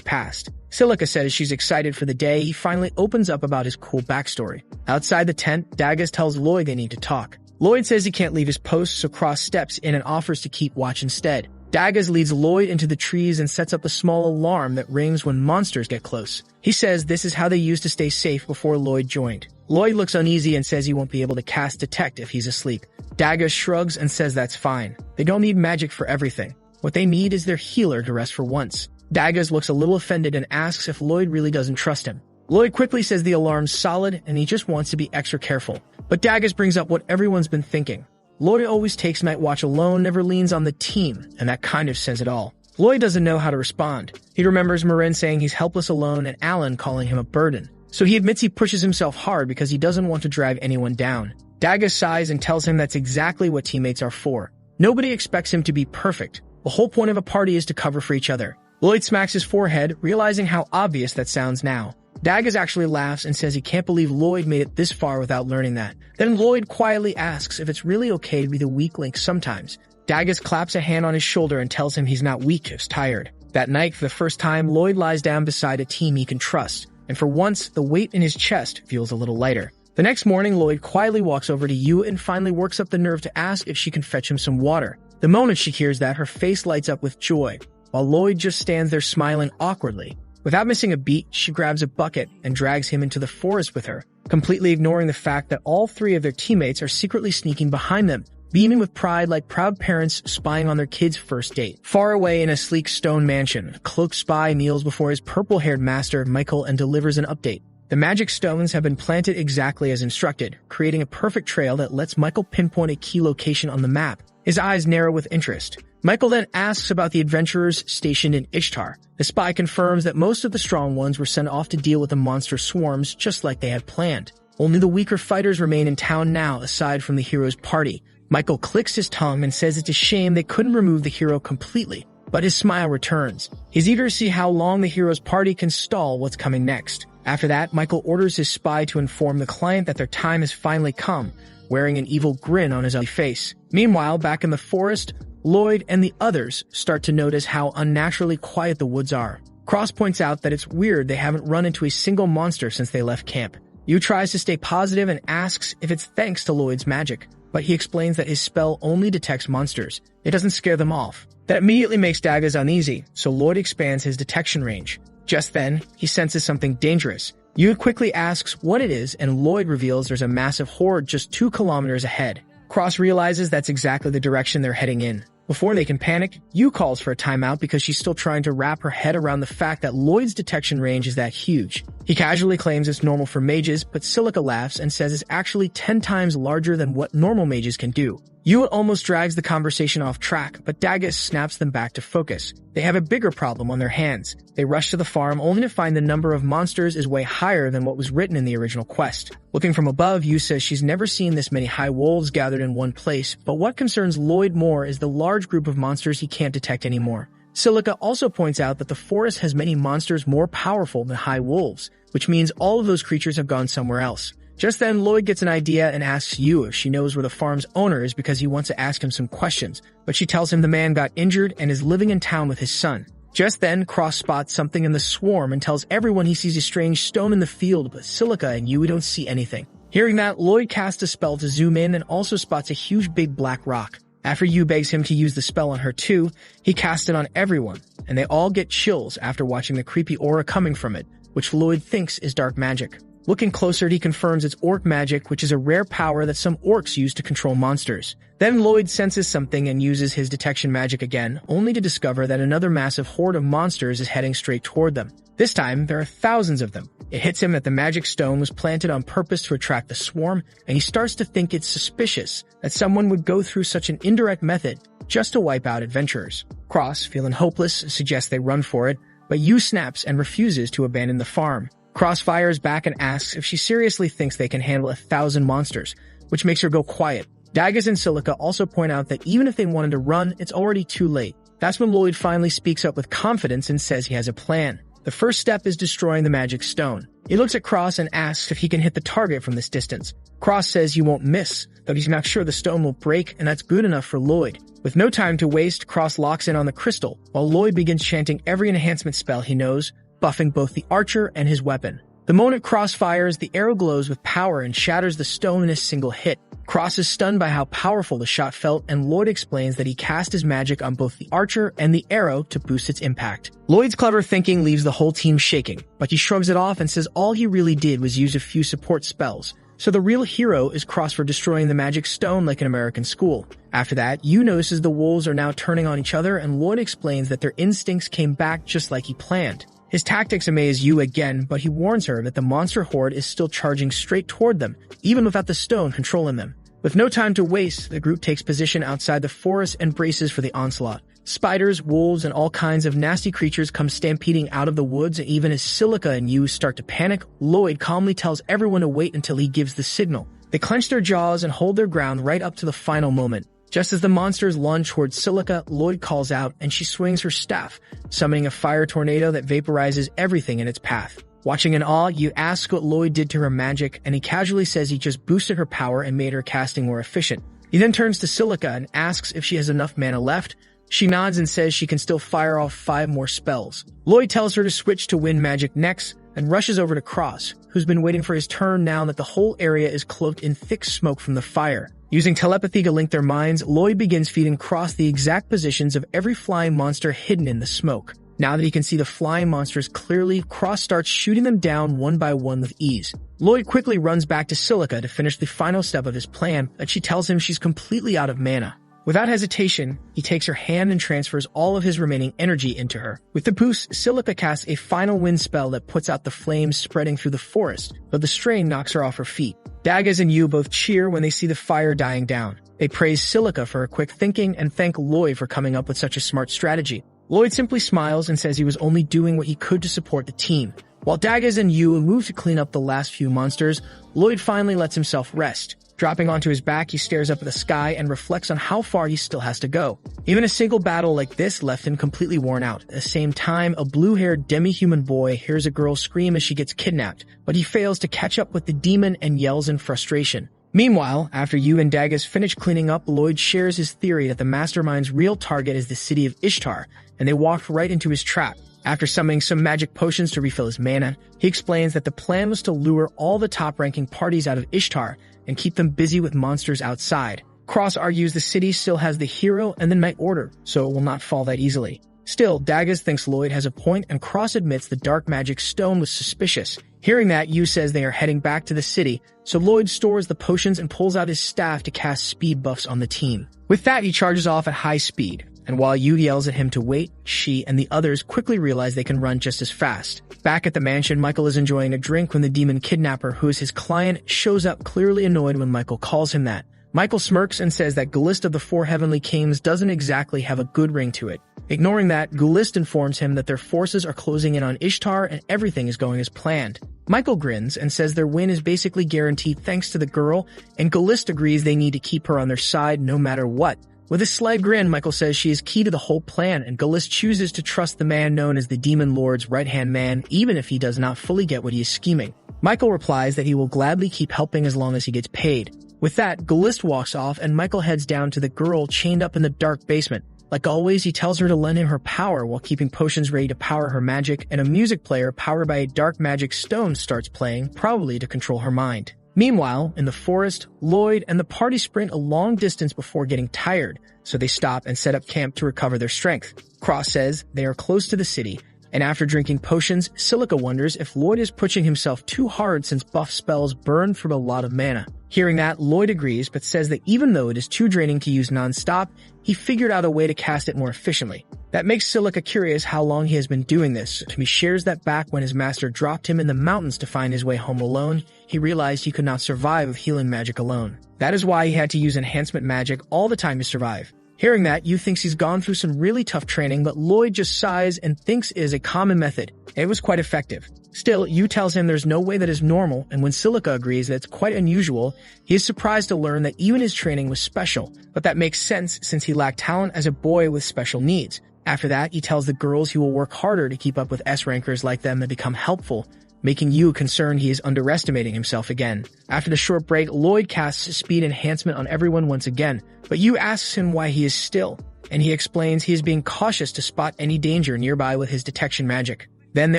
past. Silica says she's excited for the day he finally opens up about his cool backstory. Outside the tent, Daggers tells Lloyd they need to talk. Lloyd says he can't leave his post, so Cross steps in and offers to keep watch instead. Daggers leads Lloyd into the trees and sets up a small alarm that rings when monsters get close. He says this is how they used to stay safe before Lloyd joined. Lloyd looks uneasy and says he won't be able to cast Detect if he's asleep. Daggers shrugs and says that's fine. They don't need magic for everything. What they need is their healer to rest for once. Daggers looks a little offended and asks if Lloyd really doesn't trust him. Lloyd quickly says the alarm's solid and he just wants to be extra careful. But Daggers brings up what everyone's been thinking. Lloyd always takes night watch alone, never leans on the team, and that kind of says it all. Lloyd doesn't know how to respond. He remembers Marin saying he's helpless alone and Alan calling him a burden. So he admits he pushes himself hard because he doesn't want to drive anyone down. Daggers sighs and tells him that's exactly what teammates are for. Nobody expects him to be perfect. The whole point of a party is to cover for each other. Lloyd smacks his forehead, realizing how obvious that sounds now. Daggers actually laughs and says he can't believe Lloyd made it this far without learning that. Then Lloyd quietly asks if it's really okay to be the weak link sometimes. Daggers claps a hand on his shoulder and tells him he's not weak, he's tired. That night, for the first time, Lloyd lies down beside a team he can trust, and for once, the weight in his chest feels a little lighter. The next morning, Lloyd quietly walks over to Yu and finally works up the nerve to ask if she can fetch him some water. The moment she hears that, her face lights up with joy, while Lloyd just stands there smiling awkwardly. Without missing a beat, she grabs a bucket and drags him into the forest with her, completely ignoring the fact that all three of their teammates are secretly sneaking behind them, beaming with pride like proud parents spying on their kid's first date. Far away in a sleek stone mansion, a cloaked spy kneels before his purple-haired master, Michael, and delivers an update. The magic stones have been planted exactly as instructed, creating a perfect trail that lets Michael pinpoint a key location on the map. His eyes narrow with interest. Michael then asks about the adventurers stationed in Ishtar. The spy confirms that most of the strong ones were sent off to deal with the monster swarms just like they had planned. Only the weaker fighters remain in town now, aside from the hero's party. Michael clicks his tongue and says it's a shame they couldn't remove the hero completely, but his smile returns. He's eager to see how long the hero's party can stall what's coming next. After that, Michael orders his spy to inform the client that their time has finally come, wearing an evil grin on his ugly face. Meanwhile, back in the forest, Lloyd and the others start to notice how unnaturally quiet the woods are. Cross points out that it's weird they haven't run into a single monster since they left camp. Yu tries to stay positive and asks if it's thanks to Lloyd's magic, but he explains that his spell only detects monsters. It doesn't scare them off. That immediately makes Daggers uneasy, so Lloyd expands his detection range. Just then, he senses something dangerous. Yu quickly asks what it is, and Lloyd reveals there's a massive horde just 2 kilometers ahead. Cross realizes that's exactly the direction they're heading in. Before they can panic, Yu calls for a timeout because she's still trying to wrap her head around the fact that Lloyd's detection range is that huge. He casually claims it's normal for mages, but Silica laughs and says it's actually 10 times larger than what normal mages can do. Yu almost drags the conversation off track, but Daggett snaps them back to focus. They have a bigger problem on their hands. They rush to the farm only to find the number of monsters is way higher than what was written in the original quest. Looking from above, Yu says she's never seen this many high wolves gathered in one place, but what concerns Lloyd more is the large group of monsters he can't detect anymore. Silica also points out that the forest has many monsters more powerful than high wolves, which means all of those creatures have gone somewhere else. Just then, Lloyd gets an idea and asks Yu if she knows where the farm's owner is because he wants to ask him some questions, but she tells him the man got injured and is living in town with his son. Just then, Cross spots something in the swarm and tells everyone he sees a strange stone in the field, but Silica and Yu don't see anything. Hearing that, Lloyd casts a spell to zoom in and also spots a huge big black rock. After Yu begs him to use the spell on her too, he casts it on everyone, and they all get chills after watching the creepy aura coming from it, which Lloyd thinks is dark magic. Looking closer, he confirms it's orc magic, which is a rare power that some orcs use to control monsters. Then Lloyd senses something and uses his detection magic again, only to discover that another massive horde of monsters is heading straight toward them. This time, there are thousands of them. It hits him that the magic stone was planted on purpose to attract the swarm, and he starts to think it's suspicious that someone would go through such an indirect method just to wipe out adventurers. Cross, feeling hopeless, suggests they run for it, but Yu snaps and refuses to abandon the farm. Cross fires back and asks if she seriously thinks they can handle 1,000 monsters, which makes her go quiet. Daggers and Silica also point out that even if they wanted to run, it's already too late. That's when Lloyd finally speaks up with confidence and says he has a plan. The first step is destroying the magic stone. He looks at Cross and asks if he can hit the target from this distance. Cross says he won't miss, though he's not sure the stone will break, and that's good enough for Lloyd. With no time to waste, Cross locks in on the crystal, while Lloyd begins chanting every enhancement spell he knows, buffing both the archer and his weapon. The moment Cross fires, the arrow glows with power and shatters the stone in a single hit. Cross is stunned by how powerful the shot felt, and Lloyd explains that he cast his magic on both the archer and the arrow to boost its impact. Lloyd's clever thinking leaves the whole team shaking, but he shrugs it off and says all he really did was use a few support spells. So the real hero is Cross for destroying the magic stone like an American school. After that, Yu notices the wolves are now turning on each other, and Lloyd explains that their instincts came back just like he planned. His tactics amaze Yu again, but he warns her that the monster horde is still charging straight toward them, even without the stone controlling them. With no time to waste, the group takes position outside the forest and braces for the onslaught. Spiders, wolves, and all kinds of nasty creatures come stampeding out of the woods, and even as Silica and Yu start to panic, Lloyd calmly tells everyone to wait until he gives the signal. They clench their jaws and hold their ground right up to the final moment. Just as the monsters lunge towards Silica, Lloyd calls out, and she swings her staff, summoning a fire tornado that vaporizes everything in its path. Watching in awe, Yu asks what Lloyd did to her magic, and he casually says he just boosted her power and made her casting more efficient. He then turns to Silica and asks if she has enough mana left. She nods and says she can still fire off 5 more spells. Lloyd tells her to switch to wind magic next, and rushes over to Cross, who's been waiting for his turn now that the whole area is cloaked in thick smoke from the fire. Using telepathy to link their minds, Lloyd begins feeding Cross the exact positions of every flying monster hidden in the smoke. Now that he can see the flying monsters clearly, Cross starts shooting them down one by one with ease. Lloyd quickly runs back to Silica to finish the final step of his plan, but she tells him she's completely out of mana. Without hesitation, he takes her hand and transfers all of his remaining energy into her. With the boost, Silica casts a final wind spell that puts out the flames spreading through the forest, but the strain knocks her off her feet. Daggers and Yu both cheer when they see the fire dying down. They praise Silica for her quick thinking and thank Lloyd for coming up with such a smart strategy. Lloyd simply smiles and says he was only doing what he could to support the team. While Daggers and Yu move to clean up the last few monsters, Lloyd finally lets himself rest. Dropping onto his back, he stares up at the sky and reflects on how far he still has to go. Even a single battle like this left him completely worn out. At the same time, a blue-haired demi-human boy hears a girl scream as she gets kidnapped, but he fails to catch up with the demon and yells in frustration. Meanwhile, after Yu and Daggers finish cleaning up, Lloyd shares his theory that the mastermind's real target is the city of Ishtar, and they walk right into his trap. After summoning some magic potions to refill his mana, he explains that the plan was to lure all the top-ranking parties out of Ishtar and keep them busy with monsters outside. Cross argues the city still has the hero and the Knight Order, so it will not fall that easily. Still, Daggers thinks Lloyd has a point, and Cross admits the dark magic stone was suspicious. Hearing that, Yu says they are heading back to the city, so Lloyd stores the potions and pulls out his staff to cast speed buffs on the team. With that, he charges off at high speed, and while Yu yells at him to wait, she and the others quickly realize they can run just as fast. Back at the mansion, Michael is enjoying a drink when the demon kidnapper, who is his client, shows up, clearly annoyed when Michael calls him that. Michael smirks and says that Gulist of the 4 Heavenly Kings doesn't exactly have a good ring to it. Ignoring that, Gulist informs him that their forces are closing in on Ishtar and everything is going as planned. Michael grins and says their win is basically guaranteed thanks to the girl, and Gulist agrees they need to keep her on their side no matter what. With a slight grin, Michael says she is key to the whole plan, and Gulist chooses to trust the man known as the Demon Lord's right-hand man, even if he does not fully get what he is scheming. Michael replies that he will gladly keep helping as long as he gets paid. With that, Gulist walks off, and Michael heads down to the girl chained up in the dark basement. Like always, he tells her to lend him her power while keeping potions ready to power her magic, and a music player powered by a dark magic stone starts playing, probably to control her mind. Meanwhile, in the forest, Lloyd and the party sprint a long distance before getting tired, so they stop and set up camp to recover their strength. Cross says they are close to the city, And after drinking potions, Silica wonders if Lloyd is pushing himself too hard since buff spells burn from a lot of mana. Hearing that, Lloyd agrees but says that even though it is too draining to use non-stop, he figured out a way to cast it more efficiently. That makes Silica curious how long he has been doing this, so he shares that back when his master dropped him in the mountains to find his way home alone, he realized he could not survive with healing magic alone. That is why he had to use enhancement magic all the time to survive. Hearing that, Yu thinks he's gone through some really tough training, but Lloyd just sighs and thinks it is a common method. It was quite effective. Still, Yu tells him there's no way that is normal, and when Silica agrees that it's quite unusual, he is surprised to learn that even his training was special, but that makes sense since he lacked talent as a boy with special needs. After that, he tells the girls he will work harder to keep up with S-rankers like them and become helpful, making Yu concerned he is underestimating himself again. After the short break, Lloyd casts speed enhancement on everyone once again, but Yu asks him why he is still, and he explains he is being cautious to spot any danger nearby with his detection magic. Then they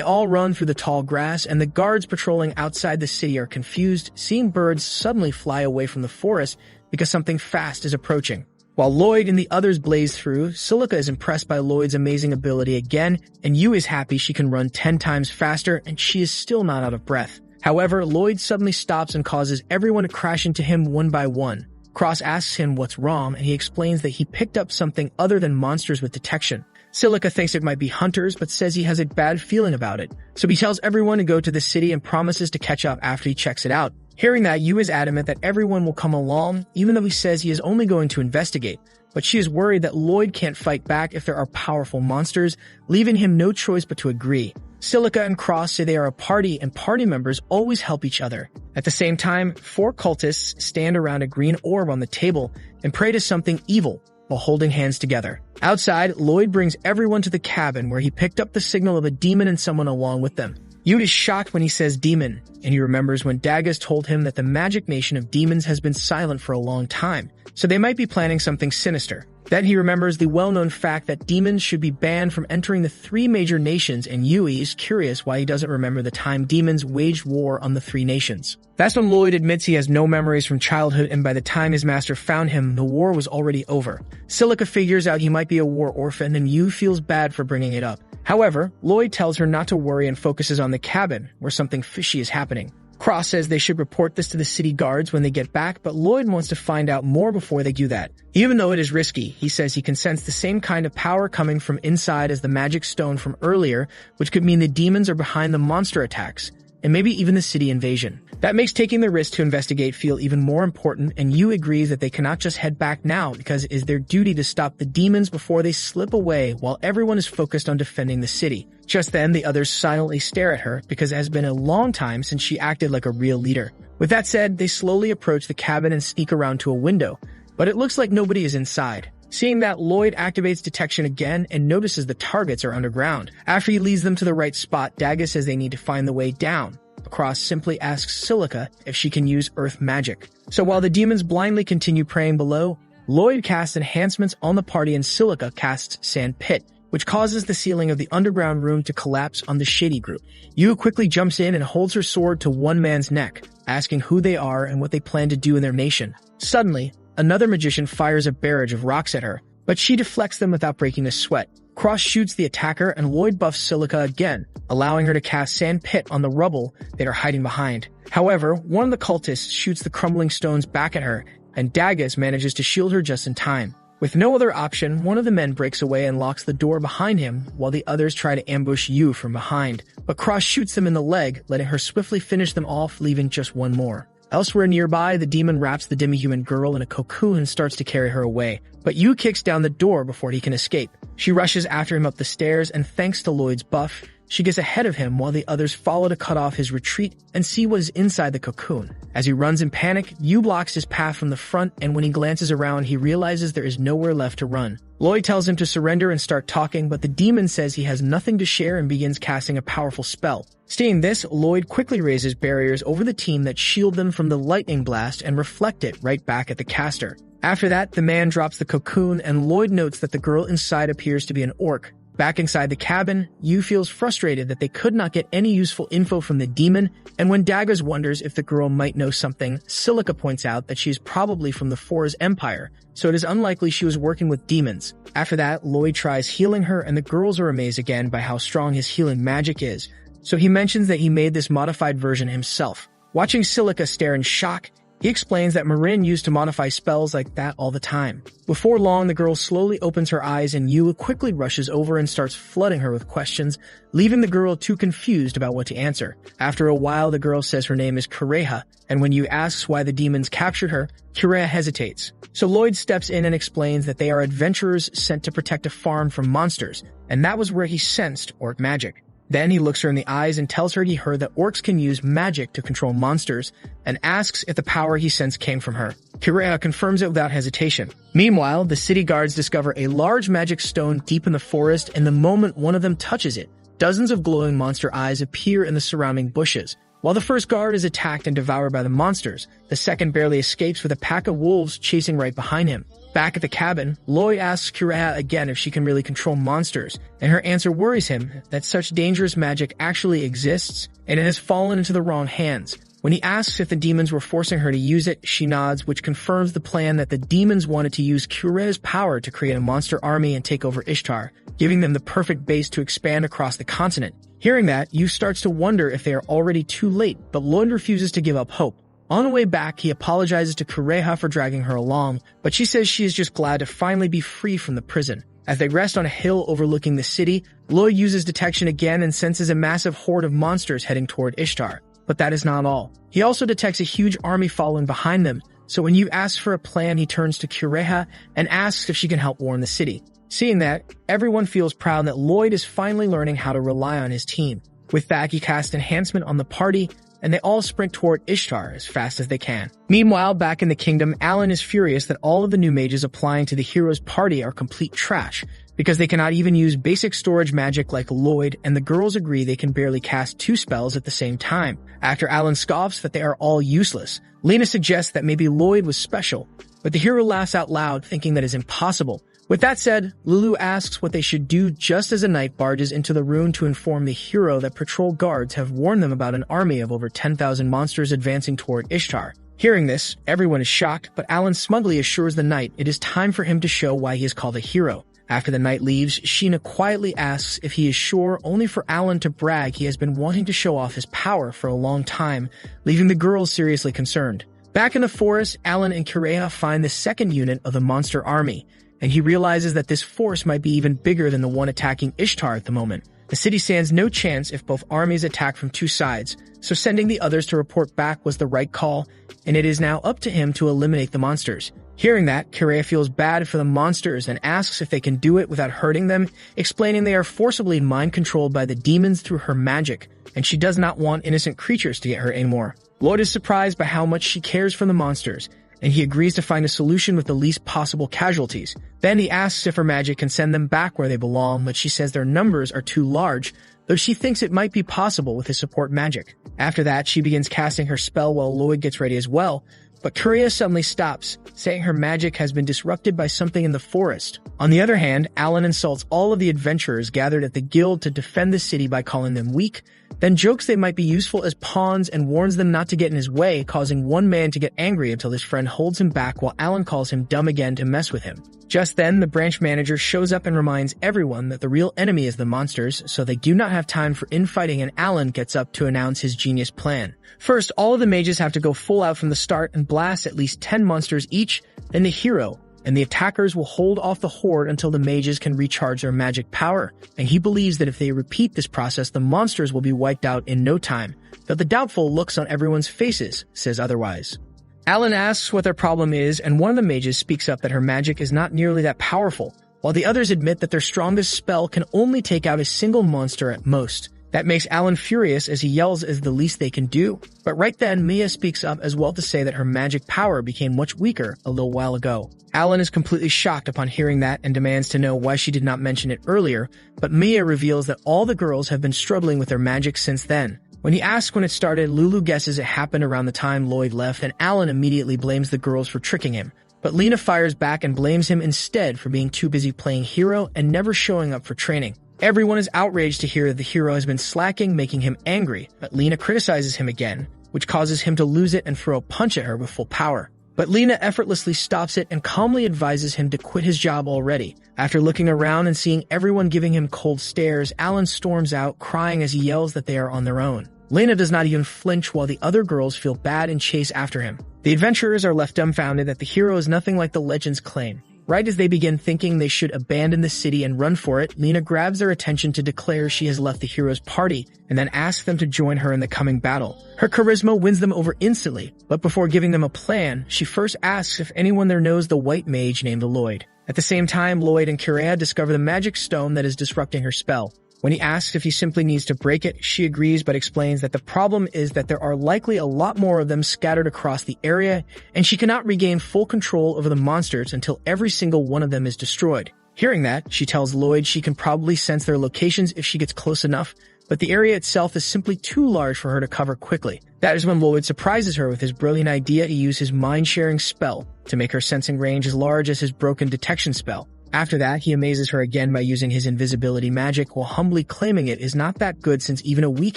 all run through the tall grass, and the guards patrolling outside the city are confused, seeing birds suddenly fly away from the forest because something fast is approaching. While Lloyd and the others blaze through, Silica is impressed by Lloyd's amazing ability again, and Yu is happy she can run 10 times faster, and she is still not out of breath. However, Lloyd suddenly stops and causes everyone to crash into him one by one. Cross asks him what's wrong, and he explains that he picked up something other than monsters with detection. Silica thinks it might be hunters, but says he has a bad feeling about it. So he tells everyone to go to the city and promises to catch up after he checks it out. Hearing that, Yu is adamant that everyone will come along, even though he says he is only going to investigate. But she is worried that Lloyd can't fight back if there are powerful monsters, leaving him no choice but to agree. Silica and Cross say they are a party, and party members always help each other. At the same time, 4 cultists stand around a green orb on the table and pray to something evil while holding hands together. Outside, Lloyd brings everyone to the cabin where he picked up the signal of a demon and someone along with them. Yu is shocked when he says demon, and he remembers when Dagas told him that the magic nation of demons has been silent for a long time, so they might be planning something sinister. Then he remembers the well-known fact that demons should be banned from entering the 3 major nations, and Yui is curious why he doesn't remember the time demons waged war on the 3 nations. That's when Lloyd admits he has no memories from childhood, and by the time his master found him, the war was already over. Silica figures out he might be a war orphan, and Yu feels bad for bringing it up. However, Lloyd tells her not to worry and focuses on the cabin, where something fishy is happening. Cross says they should report this to the city guards when they get back, but Lloyd wants to find out more before they do that. Even though it is risky, he says he can sense the same kind of power coming from inside as the magic stone from earlier, which could mean the demons are behind the monster attacks, and maybe even the city invasion. That makes taking the risk to investigate feel even more important, and Yu agrees that they cannot just head back now because it is their duty to stop the demons before they slip away while everyone is focused on defending the city. Just then, the others silently stare at her because it has been a long time since she acted like a real leader. With that said, they slowly approach the cabin and sneak around to a window, but it looks like nobody is inside. Seeing that, Lloyd activates detection again and notices the targets are underground. After he leads them to the right spot, Daga says they need to find the way down. Cross simply asks Silica if she can use earth magic. So while the demons blindly continue praying below, Lloyd casts enhancements on the party and Silica casts Sand Pit, which causes the ceiling of the underground room to collapse on the Shady group. Yu quickly jumps in and holds her sword to one man's neck, asking who they are and what they plan to do in their nation. Suddenly, another magician fires a barrage of rocks at her, but she deflects them without breaking a sweat. Cross shoots the attacker and Lloyd buffs Silica again, allowing her to cast Sand Pit on the rubble they are hiding behind. However, one of the cultists shoots the crumbling stones back at her, and Dagas manages to shield her just in time. With no other option, one of the men breaks away and locks the door behind him while the others try to ambush Yu from behind. But Cross shoots them in the leg, letting her swiftly finish them off, leaving just one more. Elsewhere nearby, the demon wraps the demi-human girl in a cocoon and starts to carry her away, but Yu kicks down the door before he can escape. She rushes after him up the stairs, and thanks to Lloyd's buff, she gets ahead of him while the others follow to cut off his retreat and see what is inside the cocoon. As he runs in panic, Yu blocks his path from the front, and when he glances around, he realizes there is nowhere left to run. Lloyd tells him to surrender and start talking, but the demon says he has nothing to share and begins casting a powerful spell. Seeing this, Lloyd quickly raises barriers over the team that shield them from the lightning blast and reflect it right back at the caster. After that, the man drops the cocoon, and Lloyd notes that the girl inside appears to be an orc, Back inside the cabin, Yu feels frustrated that they could not get any useful info from the demon, and when Daggers wonders if the girl might know something, Silica points out that she is probably from the Forest Empire, so it is unlikely she was working with demons. After that, Lloyd tries healing her, and the girls are amazed again by how strong his healing magic is, so he mentions that he made this modified version himself. Watching Silica stare in shock, he explains that Marin used to modify spells like that all the time. Before long, the girl slowly opens her eyes and Yu quickly rushes over and starts flooding her with questions, leaving the girl too confused about what to answer. After a while, the girl says her name is Kureha, and when Yu asks why the demons captured her, Kureha hesitates. So Lloyd steps in and explains that they are adventurers sent to protect a farm from monsters, and that was where he sensed orc magic. Then he looks her in the eyes and tells her he heard that orcs can use magic to control monsters, and asks if the power he sensed came from her. Kureha confirms it without hesitation. Meanwhile, the city guards discover a large magic stone deep in the forest, and the moment one of them touches it, dozens of glowing monster eyes appear in the surrounding bushes. While the first guard is attacked and devoured by the monsters, the second barely escapes with a pack of wolves chasing right behind him. Back at the cabin, Lloyd asks Kureha again if she can really control monsters, and her answer worries him that such dangerous magic actually exists, and it has fallen into the wrong hands. When he asks if the demons were forcing her to use it, she nods, which confirms the plan that the demons wanted to use Kureha's power to create a monster army and take over Ishtar, giving them the perfect base to expand across the continent. Hearing that, Yu starts to wonder if they are already too late, but Lloyd refuses to give up hope. On the way back, he apologizes to Kureha for dragging her along, but she says she is just glad to finally be free from the prison. As they rest on a hill overlooking the city, Lloyd uses detection again and senses a massive horde of monsters heading toward Ishtar. But that is not all. He also detects a huge army following behind them, so when Yu asks for a plan, he turns to Kureha and asks if she can help warn the city. Seeing that, everyone feels proud that Lloyd is finally learning how to rely on his team. With that, he casts enhancement on the party, and they all sprint toward Ishtar as fast as they can. Meanwhile, back in the kingdom, Alan is furious that all of the new mages applying to the hero's party are complete trash, because they cannot even use basic storage magic like Lloyd, and the girls agree they can barely cast 2 spells at the same time. After Alan scoffs that they are all useless, Lena suggests that maybe Lloyd was special, but the hero laughs out loud, thinking that is impossible. With that said, Lulu asks what they should do just as a knight barges into the room to inform the hero that patrol guards have warned them about an army of over 10,000 monsters advancing toward Ishtar. Hearing this, everyone is shocked, but Alan smugly assures the knight it is time for him to show why he is called a hero. After the knight leaves, Sheena quietly asks if he is sure, only for Alan to brag he has been wanting to show off his power for a long time, leaving the girls seriously concerned. Back in the forest, Alan and Kureha find the second unit of the monster army, and he realizes that this force might be even bigger than the one attacking Ishtar at the moment. The city stands no chance if both armies attack from 2 sides, so sending the others to report back was the right call, and it is now up to him to eliminate the monsters. Hearing that, Kureha feels bad for the monsters and asks if they can do it without hurting them, explaining they are forcibly mind-controlled by the demons through her magic, and she does not want innocent creatures to get hurt anymore. Lloyd is surprised by how much she cares for the monsters, and he agrees to find a solution with the least possible casualties. Then he asks if her magic can send them back where they belong, but she says their numbers are too large, though she thinks it might be possible with his support magic. After that, she begins casting her spell while Lloyd gets ready as well, but Kureha suddenly stops, saying her magic has been disrupted by something in the forest. On the other hand, Alan insults all of the adventurers gathered at the guild to defend the city by calling them weak, then jokes they might be useful as pawns and warns them not to get in his way, causing one man to get angry until his friend holds him back while Alan calls him dumb again to mess with him. Just then, the branch manager shows up and reminds everyone that the real enemy is the monsters, so they do not have time for infighting, and Alan gets up to announce his genius plan. First, all of the mages have to go full out from the start and blast at least 10 monsters each, then the hero, and the attackers will hold off the horde until the mages can recharge their magic power, and he believes that if they repeat this process, the monsters will be wiped out in no time, though the doubtful looks on everyone's faces says otherwise. Alan asks what their problem is, and one of the mages speaks up that her magic is not nearly that powerful, while the others admit that their strongest spell can only take out a single monster at most. That makes Alan furious as he yells as the least they can do. But right then, Mia speaks up as well to say that her magic power became much weaker a little while ago. Alan is completely shocked upon hearing that and demands to know why she did not mention it earlier, but Mia reveals that all the girls have been struggling with their magic since then. When he asks when it started, Lulu guesses it happened around the time Lloyd left, and Alan immediately blames the girls for tricking him. But Lena fires back and blames him instead for being too busy playing hero and never showing up for training. Everyone is outraged to hear that the hero has been slacking, making him angry, but Lena criticizes him again, which causes him to lose it and throw a punch at her with full power. But Lena effortlessly stops it and calmly advises him to quit his job already. After looking around and seeing everyone giving him cold stares, Alan storms out, crying as he yells that they are on their own. Lena does not even flinch while the other girls feel bad and chase after him. The adventurers are left dumbfounded that the hero is nothing like the legends claim. Right as they begin thinking they should abandon the city and run for it, Lena grabs their attention to declare she has left the hero's party and then asks them to join her in the coming battle. Her charisma wins them over instantly, but before giving them a plan, she first asks if anyone there knows the white mage named Lloyd. At the same time, Lloyd and Kureha discover the magic stone that is disrupting her spell. When he asks if he simply needs to break it, she agrees but explains that the problem is that there are likely a lot more of them scattered across the area, and she cannot regain full control over the monsters until every single one of them is destroyed. Hearing that, she tells Lloyd she can probably sense their locations if she gets close enough, but the area itself is simply too large for her to cover quickly. That is when Lloyd surprises her with his brilliant idea to use his mind-sharing spell to make her sensing range as large as his broken detection spell. After that, he amazes her again by using his invisibility magic while humbly claiming it is not that good since even a weak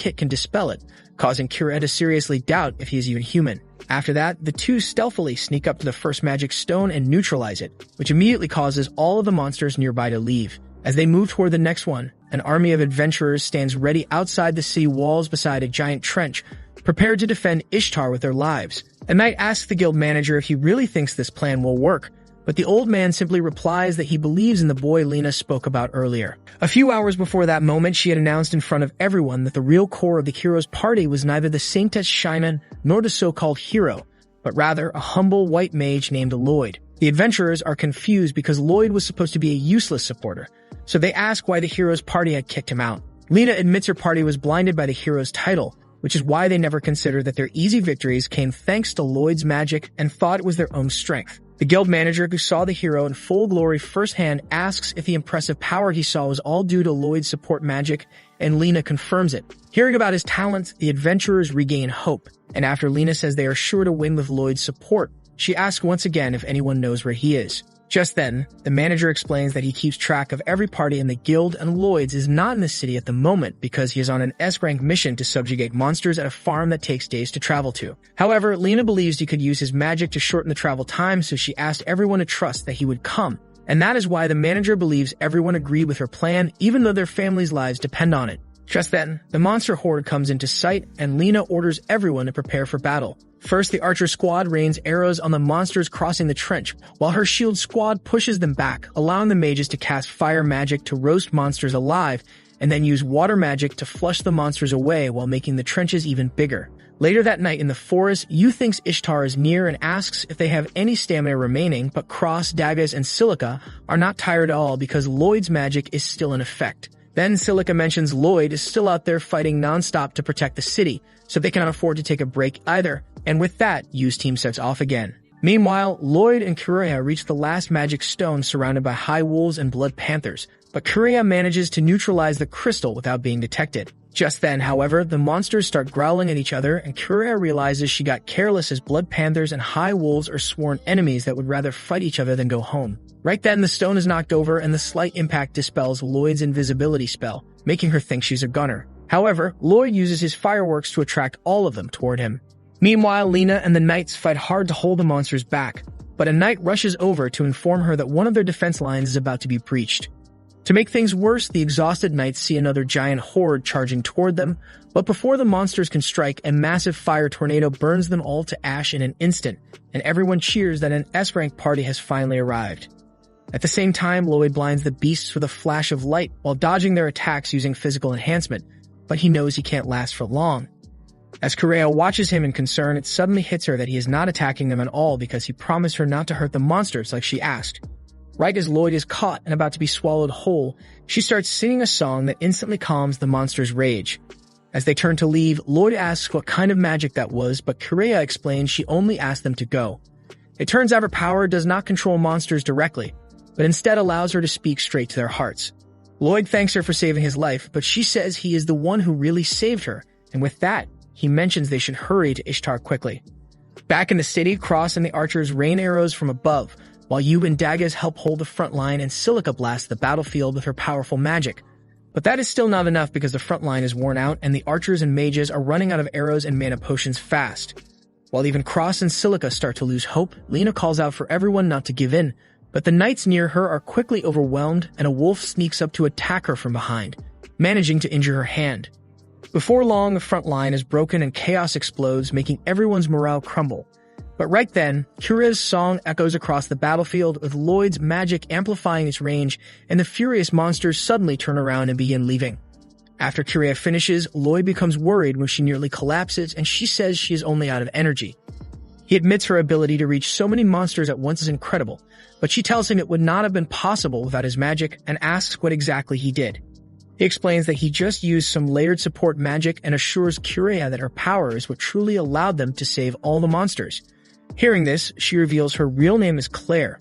hit can dispel it, causing Kureha to seriously doubt if he is even human. After that, the two stealthily sneak up to the first magic stone and neutralize it, which immediately causes all of the monsters nearby to leave. As they move toward the next one, an army of adventurers stands ready outside the city walls beside a giant trench, prepared to defend Ishtar with their lives. A knight asks the guild manager if he really thinks this plan will work, but the old man simply replies that he believes in the boy Lena spoke about earlier. A few hours before that moment, she had announced in front of everyone that the real core of the hero's party was neither the Saintess Shinan nor the so-called hero, but rather a humble white mage named Lloyd. The adventurers are confused because Lloyd was supposed to be a useless supporter, so they ask why the hero's party had kicked him out. Lena admits her party was blinded by the hero's title, which is why they never considered that their easy victories came thanks to Lloyd's magic and thought it was their own strength. The guild manager, who saw the hero in full glory firsthand, asks if the impressive power he saw was all due to Lloyd's support magic, and Lena confirms it. Hearing about his talents, the adventurers regain hope, and after Lena says they are sure to win with Lloyd's support, she asks once again if anyone knows where he is. Just then, the manager explains that he keeps track of every party in the guild and Lloyd's is not in the city at the moment because he is on an S-rank mission to subjugate monsters at a farm that takes days to travel to. However, Lena believes he could use his magic to shorten the travel time, so she asked everyone to trust that he would come, and that is why the manager believes everyone agreed with her plan even though their families' lives depend on it. Just then, the monster horde comes into sight and Lena orders everyone to prepare for battle. First, the archer squad rains arrows on the monsters crossing the trench, while her shield squad pushes them back, allowing the mages to cast fire magic to roast monsters alive, and then use water magic to flush the monsters away while making the trenches even bigger. Later that night in the forest, Yu thinks Ishtar is near and asks if they have any stamina remaining, but Cross, Daggers, and Silica are not tired at all because Lloyd's magic is still in effect. Then Silica mentions Lloyd is still out there fighting non-stop to protect the city, so they cannot afford to take a break either, and with that, Yu's team sets off again. Meanwhile, Lloyd and Kureha reach the last magic stone surrounded by high wolves and blood panthers, but Kureha manages to neutralize the crystal without being detected. Just then, however, the monsters start growling at each other, and Kureha realizes she got careless as blood panthers and high wolves are sworn enemies that would rather fight each other than go home. Right then, the stone is knocked over and the slight impact dispels Lloyd's invisibility spell, making her think she's a gunner. However, Lloyd uses his fireworks to attract all of them toward him. Meanwhile, Lena and the knights fight hard to hold the monsters back, but a knight rushes over to inform her that one of their defense lines is about to be breached. To make things worse, the exhausted knights see another giant horde charging toward them, but before the monsters can strike, a massive fire tornado burns them all to ash in an instant, and everyone cheers that an S-rank party has finally arrived. At the same time, Lloyd blinds the beasts with a flash of light while dodging their attacks using physical enhancement, but he knows he can't last for long. As Kureha watches him in concern, it suddenly hits her that he is not attacking them at all because he promised her not to hurt the monsters like she asked. Right as Lloyd is caught and about to be swallowed whole, she starts singing a song that instantly calms the monster's rage. As they turn to leave, Lloyd asks what kind of magic that was, but Kureha explains she only asked them to go. It turns out her power does not control monsters directly, but instead allows her to speak straight to their hearts. Lloyd thanks her for saving his life, but she says he is the one who really saved her, and with that, he mentions they should hurry to Ishtar quickly. Back in the city, Cross and the archers rain arrows from above, while Yu and Daggers help hold the front line and Silica blasts the battlefield with her powerful magic. But that is still not enough because the front line is worn out and the archers and mages are running out of arrows and mana potions fast. While even Cross and Silica start to lose hope, Lena calls out for everyone not to give in, but the knights near her are quickly overwhelmed and a wolf sneaks up to attack her from behind, managing to injure her hand. Before long, the front line is broken and chaos explodes, making everyone's morale crumble. But right then, Kira's song echoes across the battlefield with Lloyd's magic amplifying its range, and the furious monsters suddenly turn around and begin leaving. After Kira finishes, Lloyd becomes worried when she nearly collapses and she says she is only out of energy. He admits her ability to reach so many monsters at once is incredible, but she tells him it would not have been possible without his magic and asks what exactly he did. He explains that he just used some layered support magic and assures Kira that her power is what truly allowed them to save all the monsters. Hearing this, she reveals her real name is Claire.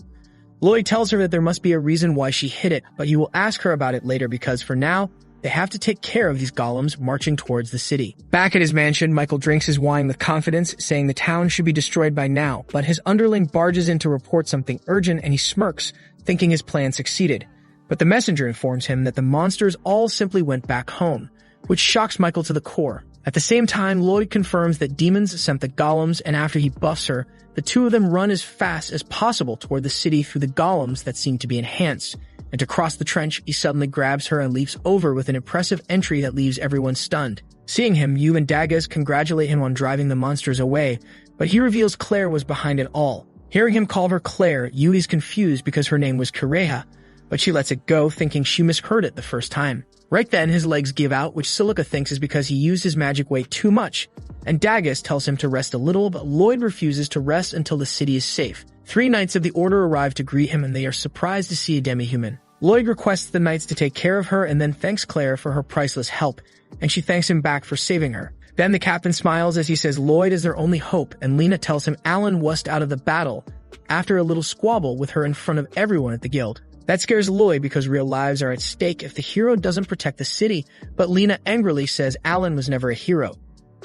Lloyd tells her that there must be a reason why she hid it, but he will ask her about it later because for now, they have to take care of these golems marching towards the city. Back at his mansion, Michael drinks his wine with confidence, saying the town should be destroyed by now, but his underling barges in to report something urgent and he smirks, thinking his plan succeeded. But the messenger informs him that the monsters all simply went back home, which shocks Michael to the core. At the same time, Lloyd confirms that demons sent the golems, and after he buffs her, the two of them run as fast as possible toward the city through the golems that seem to be enhanced. And to cross the trench, he suddenly grabs her and leaps over with an impressive entry that leaves everyone stunned. Seeing him, Yu and Daggers congratulate him on driving the monsters away, but he reveals Claire was behind it all. Hearing him call her Claire, Yu is confused because her name was Kireha, but she lets it go, thinking she misheard it the first time. Right then, his legs give out, which Silica thinks is because he used his magic way too much, and Daggers tells him to rest a little, but Lloyd refuses to rest until the city is safe. 3 Knights of the Order arrive to greet him, and they are surprised to see a demi-human. Lloyd requests the Knights to take care of her and then thanks Claire for her priceless help, and she thanks him back for saving her. Then the captain smiles as he says Lloyd is their only hope, and Lena tells him Alan wussed out of the battle after a little squabble with her in front of everyone at the guild. That scares Lloyd because real lives are at stake if the hero doesn't protect the city, but Lena angrily says Alan was never a hero.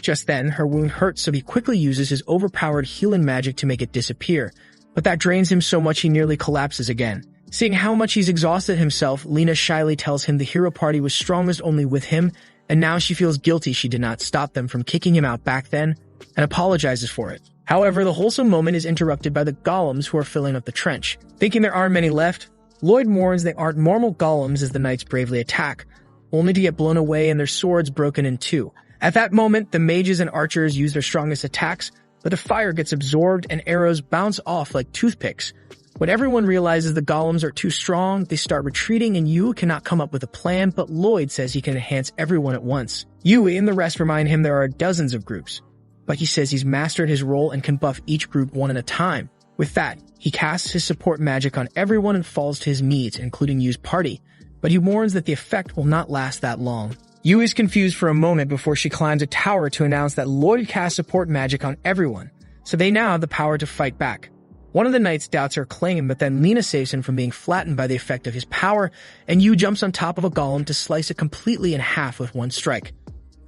Just then, her wound hurts, so he quickly uses his overpowered healing magic to make it disappear, but that drains him so much he nearly collapses again. Seeing how much he's exhausted himself, Lena shyly tells him the hero party was strongest only with him, and now she feels guilty she did not stop them from kicking him out back then, and apologizes for it. However, the wholesome moment is interrupted by the golems who are filling up the trench. Thinking there aren't many left, Lloyd warns they aren't normal golems as the knights bravely attack, only to get blown away and their swords broken in two. At that moment, the mages and archers use their strongest attacks, but the fire gets absorbed and arrows bounce off like toothpicks. When everyone realizes the golems are too strong, they start retreating and Yu cannot come up with a plan, but Lloyd says he can enhance everyone at once. Yui and the rest remind him there are dozens of groups, but he says he's mastered his role and can buff each group one at a time. With that, he casts his support magic on everyone and falls to his knees, including Yu's party, but he warns that the effect will not last that long. Yu is confused for a moment before she climbs a tower to announce that Lloyd casts support magic on everyone, so they now have the power to fight back. One of the knights doubts her claim, but then Lena saves him from being flattened by the effect of his power, and Yu jumps on top of a golem to slice it completely in half with one strike.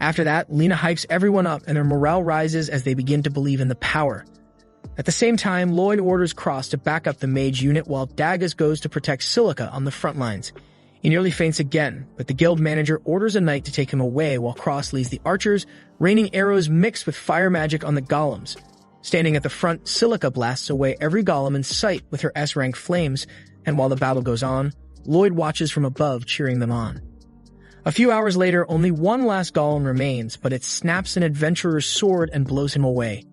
After that, Lena hypes everyone up and their morale rises as they begin to believe in the power. At the same time, Lloyd orders Cross to back up the mage unit while Daggers goes to protect Silica on the front lines. He nearly faints again, but the guild manager orders a knight to take him away while Cross leads the archers, raining arrows mixed with fire magic on the golems. Standing at the front, Silica blasts away every golem in sight with her S-rank flames, and while the battle goes on, Lloyd watches from above, cheering them on. A few hours later, only one last golem remains, but it snaps an adventurer's sword and blows him away.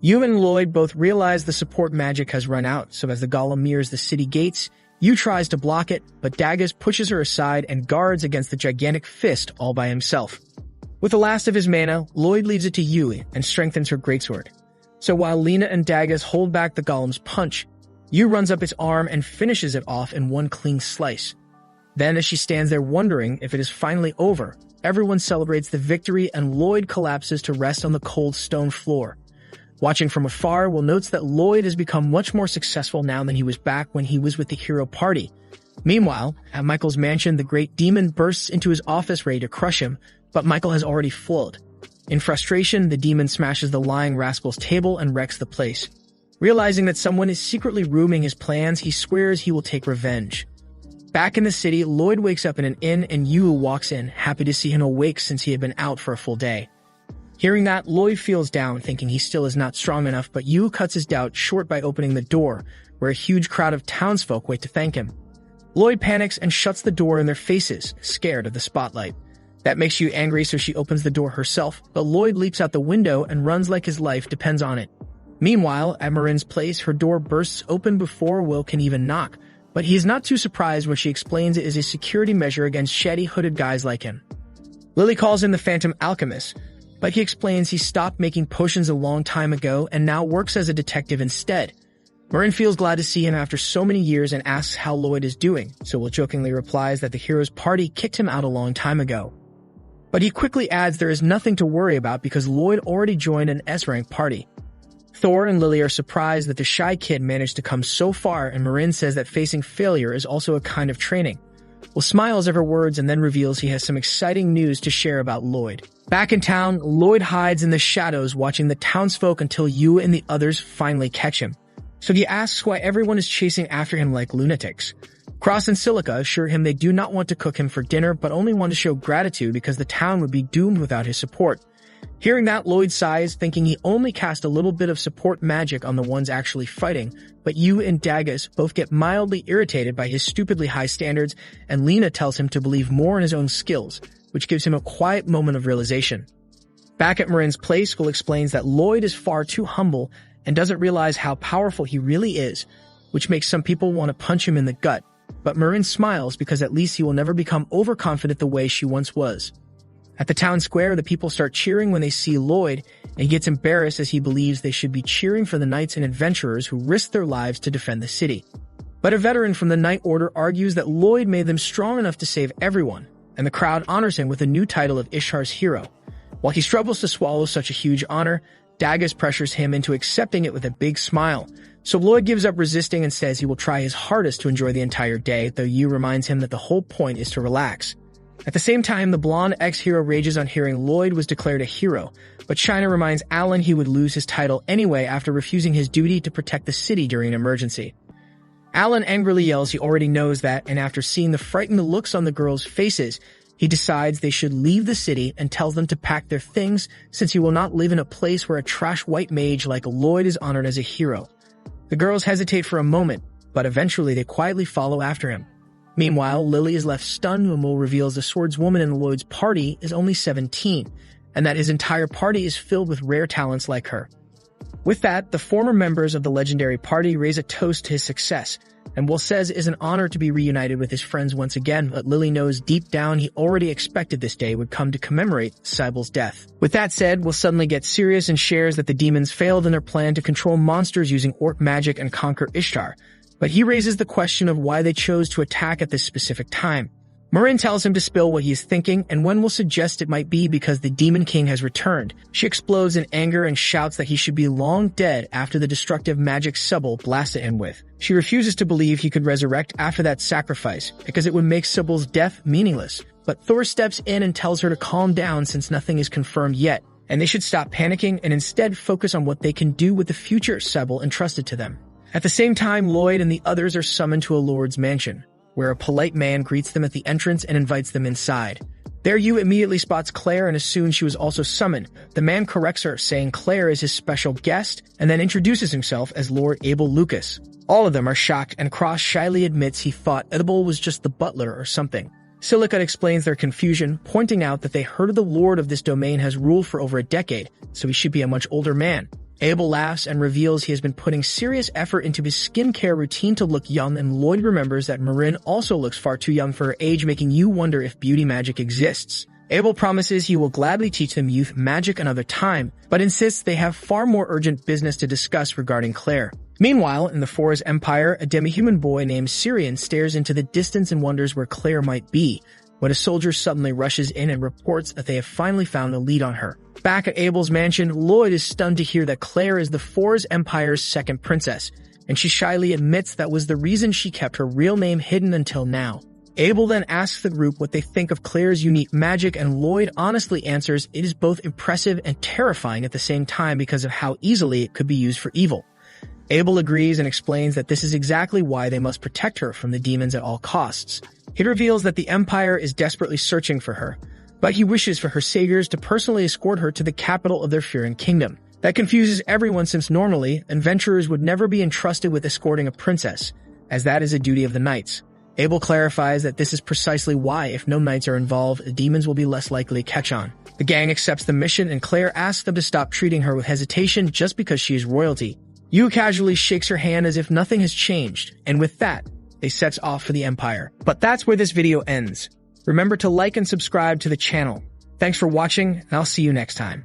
Yu and Lloyd both realize the support magic has run out, so as the golem nears the city gates, Yu tries to block it, but Daggers pushes her aside and guards against the gigantic fist all by himself. With the last of his mana, Lloyd leaves it to Yui and strengthens her greatsword. So while Lena and Daggers hold back the golem's punch, Yu runs up its arm and finishes it off in one clean slice. Then as she stands there wondering if it is finally over, everyone celebrates the victory and Lloyd collapses to rest on the cold stone floor. Watching from afar, one notes that Lloyd has become much more successful now than he was back when he was with the hero party. Meanwhile, at Michael's mansion, the great demon bursts into his office ready to crush him, but Michael has already fled. In frustration, the demon smashes the lying rascal's table and wrecks the place. Realizing that someone is secretly ruining his plans, he swears he will take revenge. Back in the city, Lloyd wakes up in an inn and Yu walks in, happy to see him awake since he had been out for a full day. Hearing that, Lloyd feels down, thinking he still is not strong enough, but Yu cuts his doubt short by opening the door, where a huge crowd of townsfolk wait to thank him. Lloyd panics and shuts the door in their faces, scared of the spotlight. That makes Yu angry, so she opens the door herself, but Lloyd leaps out the window and runs like his life depends on it. Meanwhile, at Marin's place, her door bursts open before Will can even knock, but he is not too surprised when she explains it is a security measure against shady hooded guys like him. Lily calls him the Phantom Alchemist, but he explains he stopped making potions a long time ago and now works as a detective instead. Marin feels glad to see him after so many years and asks how Lloyd is doing, so Will jokingly replies that the hero's party kicked him out a long time ago. But he quickly adds there is nothing to worry about because Lloyd already joined an S-rank party. Thor and Lily are surprised that the shy kid managed to come so far, and Marin says that facing failure is also a kind of training. Will smiles at her words and then reveals he has some exciting news to share about Lloyd. Back in town, Lloyd hides in the shadows watching the townsfolk until Yu and the others finally catch him. So he asks why everyone is chasing after him like lunatics. Cross and Silica assure him they do not want to cook him for dinner but only want to show gratitude because the town would be doomed without his support. Hearing that, Lloyd sighs, thinking he only cast a little bit of support magic on the ones actually fighting, but Yu and Dagus both get mildly irritated by his stupidly high standards, and Lena tells him to believe more in his own skills, which gives him a quiet moment of realization. Back at Marin's place, Will explains that Lloyd is far too humble and doesn't realize how powerful he really is, which makes some people want to punch him in the gut, but Marin smiles because at least he will never become overconfident the way she once was. At the town square, the people start cheering when they see Lloyd, and he gets embarrassed as he believes they should be cheering for the knights and adventurers who risked their lives to defend the city. But a veteran from the Knight Order argues that Lloyd made them strong enough to save everyone, and the crowd honors him with a new title of Ishar's hero. While he struggles to swallow such a huge honor, Dagus pressures him into accepting it with a big smile. So Lloyd gives up resisting and says he will try his hardest to enjoy the entire day, though Yu reminds him that the whole point is to relax. At the same time, the blonde ex-hero rages on hearing Lloyd was declared a hero, but China reminds Alan he would lose his title anyway after refusing his duty to protect the city during an emergency. Alan angrily yells he already knows that, and after seeing the frightened looks on the girls' faces, he decides they should leave the city and tells them to pack their things since he will not live in a place where a trash white mage like Lloyd is honored as a hero. The girls hesitate for a moment, but eventually they quietly follow after him. Meanwhile, Lily is left stunned when Will reveals the swordswoman in Lloyd's party is only 17, and that his entire party is filled with rare talents like her. With that, the former members of the legendary party raise a toast to his success, and Will says it is an honor to be reunited with his friends once again, but Lily knows deep down he already expected this day would come to commemorate Cybel's death. With that said, Will suddenly get serious and shares that the demons failed in their plan to control monsters using orc magic and conquer Ishtar, but he raises the question of why they chose to attack at this specific time. Marin tells him to spill what he is thinking, and Wen will suggest it might be because the Demon King has returned. She explodes in anger and shouts that he should be long dead after the destructive magic Sybil blasted him with. She refuses to believe he could resurrect after that sacrifice, because it would make Sybil's death meaningless. But Thor steps in and tells her to calm down since nothing is confirmed yet, and they should stop panicking and instead focus on what they can do with the future Sybil entrusted to them. At the same time, Lloyd and the others are summoned to a lord's mansion, where a polite man greets them at the entrance and invites them inside. There Yu immediately spots Claire and assumes she was also summoned. The man corrects her, saying Claire is his special guest, and then introduces himself as Lord Abel Lucas. All of them are shocked, and Cross shyly admits he thought Edible was just the butler or something. Silica explains their confusion, pointing out that they heard the lord of this domain has ruled for over a decade, so he should be a much older man. Abel laughs and reveals he has been putting serious effort into his skincare routine to look young, and Lloyd remembers that Marin also looks far too young for her age, making you wonder if beauty magic exists. Abel promises he will gladly teach them youth magic another time, but insists they have far more urgent business to discuss regarding Claire. Meanwhile, in the Forest Empire, a demi-human boy named Syrian stares into the distance and wonders where Claire might be, when a soldier suddenly rushes in and reports that they have finally found a lead on her. Back at Abel's mansion, Lloyd is stunned to hear that Claire is the Forest Empire's second princess, and she shyly admits that was the reason she kept her real name hidden until now. Abel then asks the group what they think of Claire's unique magic, and Lloyd honestly answers it is both impressive and terrifying at the same time because of how easily it could be used for evil. Abel agrees and explains that this is exactly why they must protect her from the demons at all costs. He reveals that the Empire is desperately searching for her, but he wishes for her saviors to personally escort her to the capital of their fearing kingdom. That confuses everyone since normally, adventurers would never be entrusted with escorting a princess, as that is a duty of the knights. Abel clarifies that this is precisely why, if no knights are involved, the demons will be less likely to catch on. The gang accepts the mission, and Claire asks them to stop treating her with hesitation just because she is royalty. Yu casually shakes her hand as if nothing has changed, and with that, they sets off for the Empire. But that's where this video ends. Remember to like and subscribe to the channel. Thanks for watching, and I'll see you next time.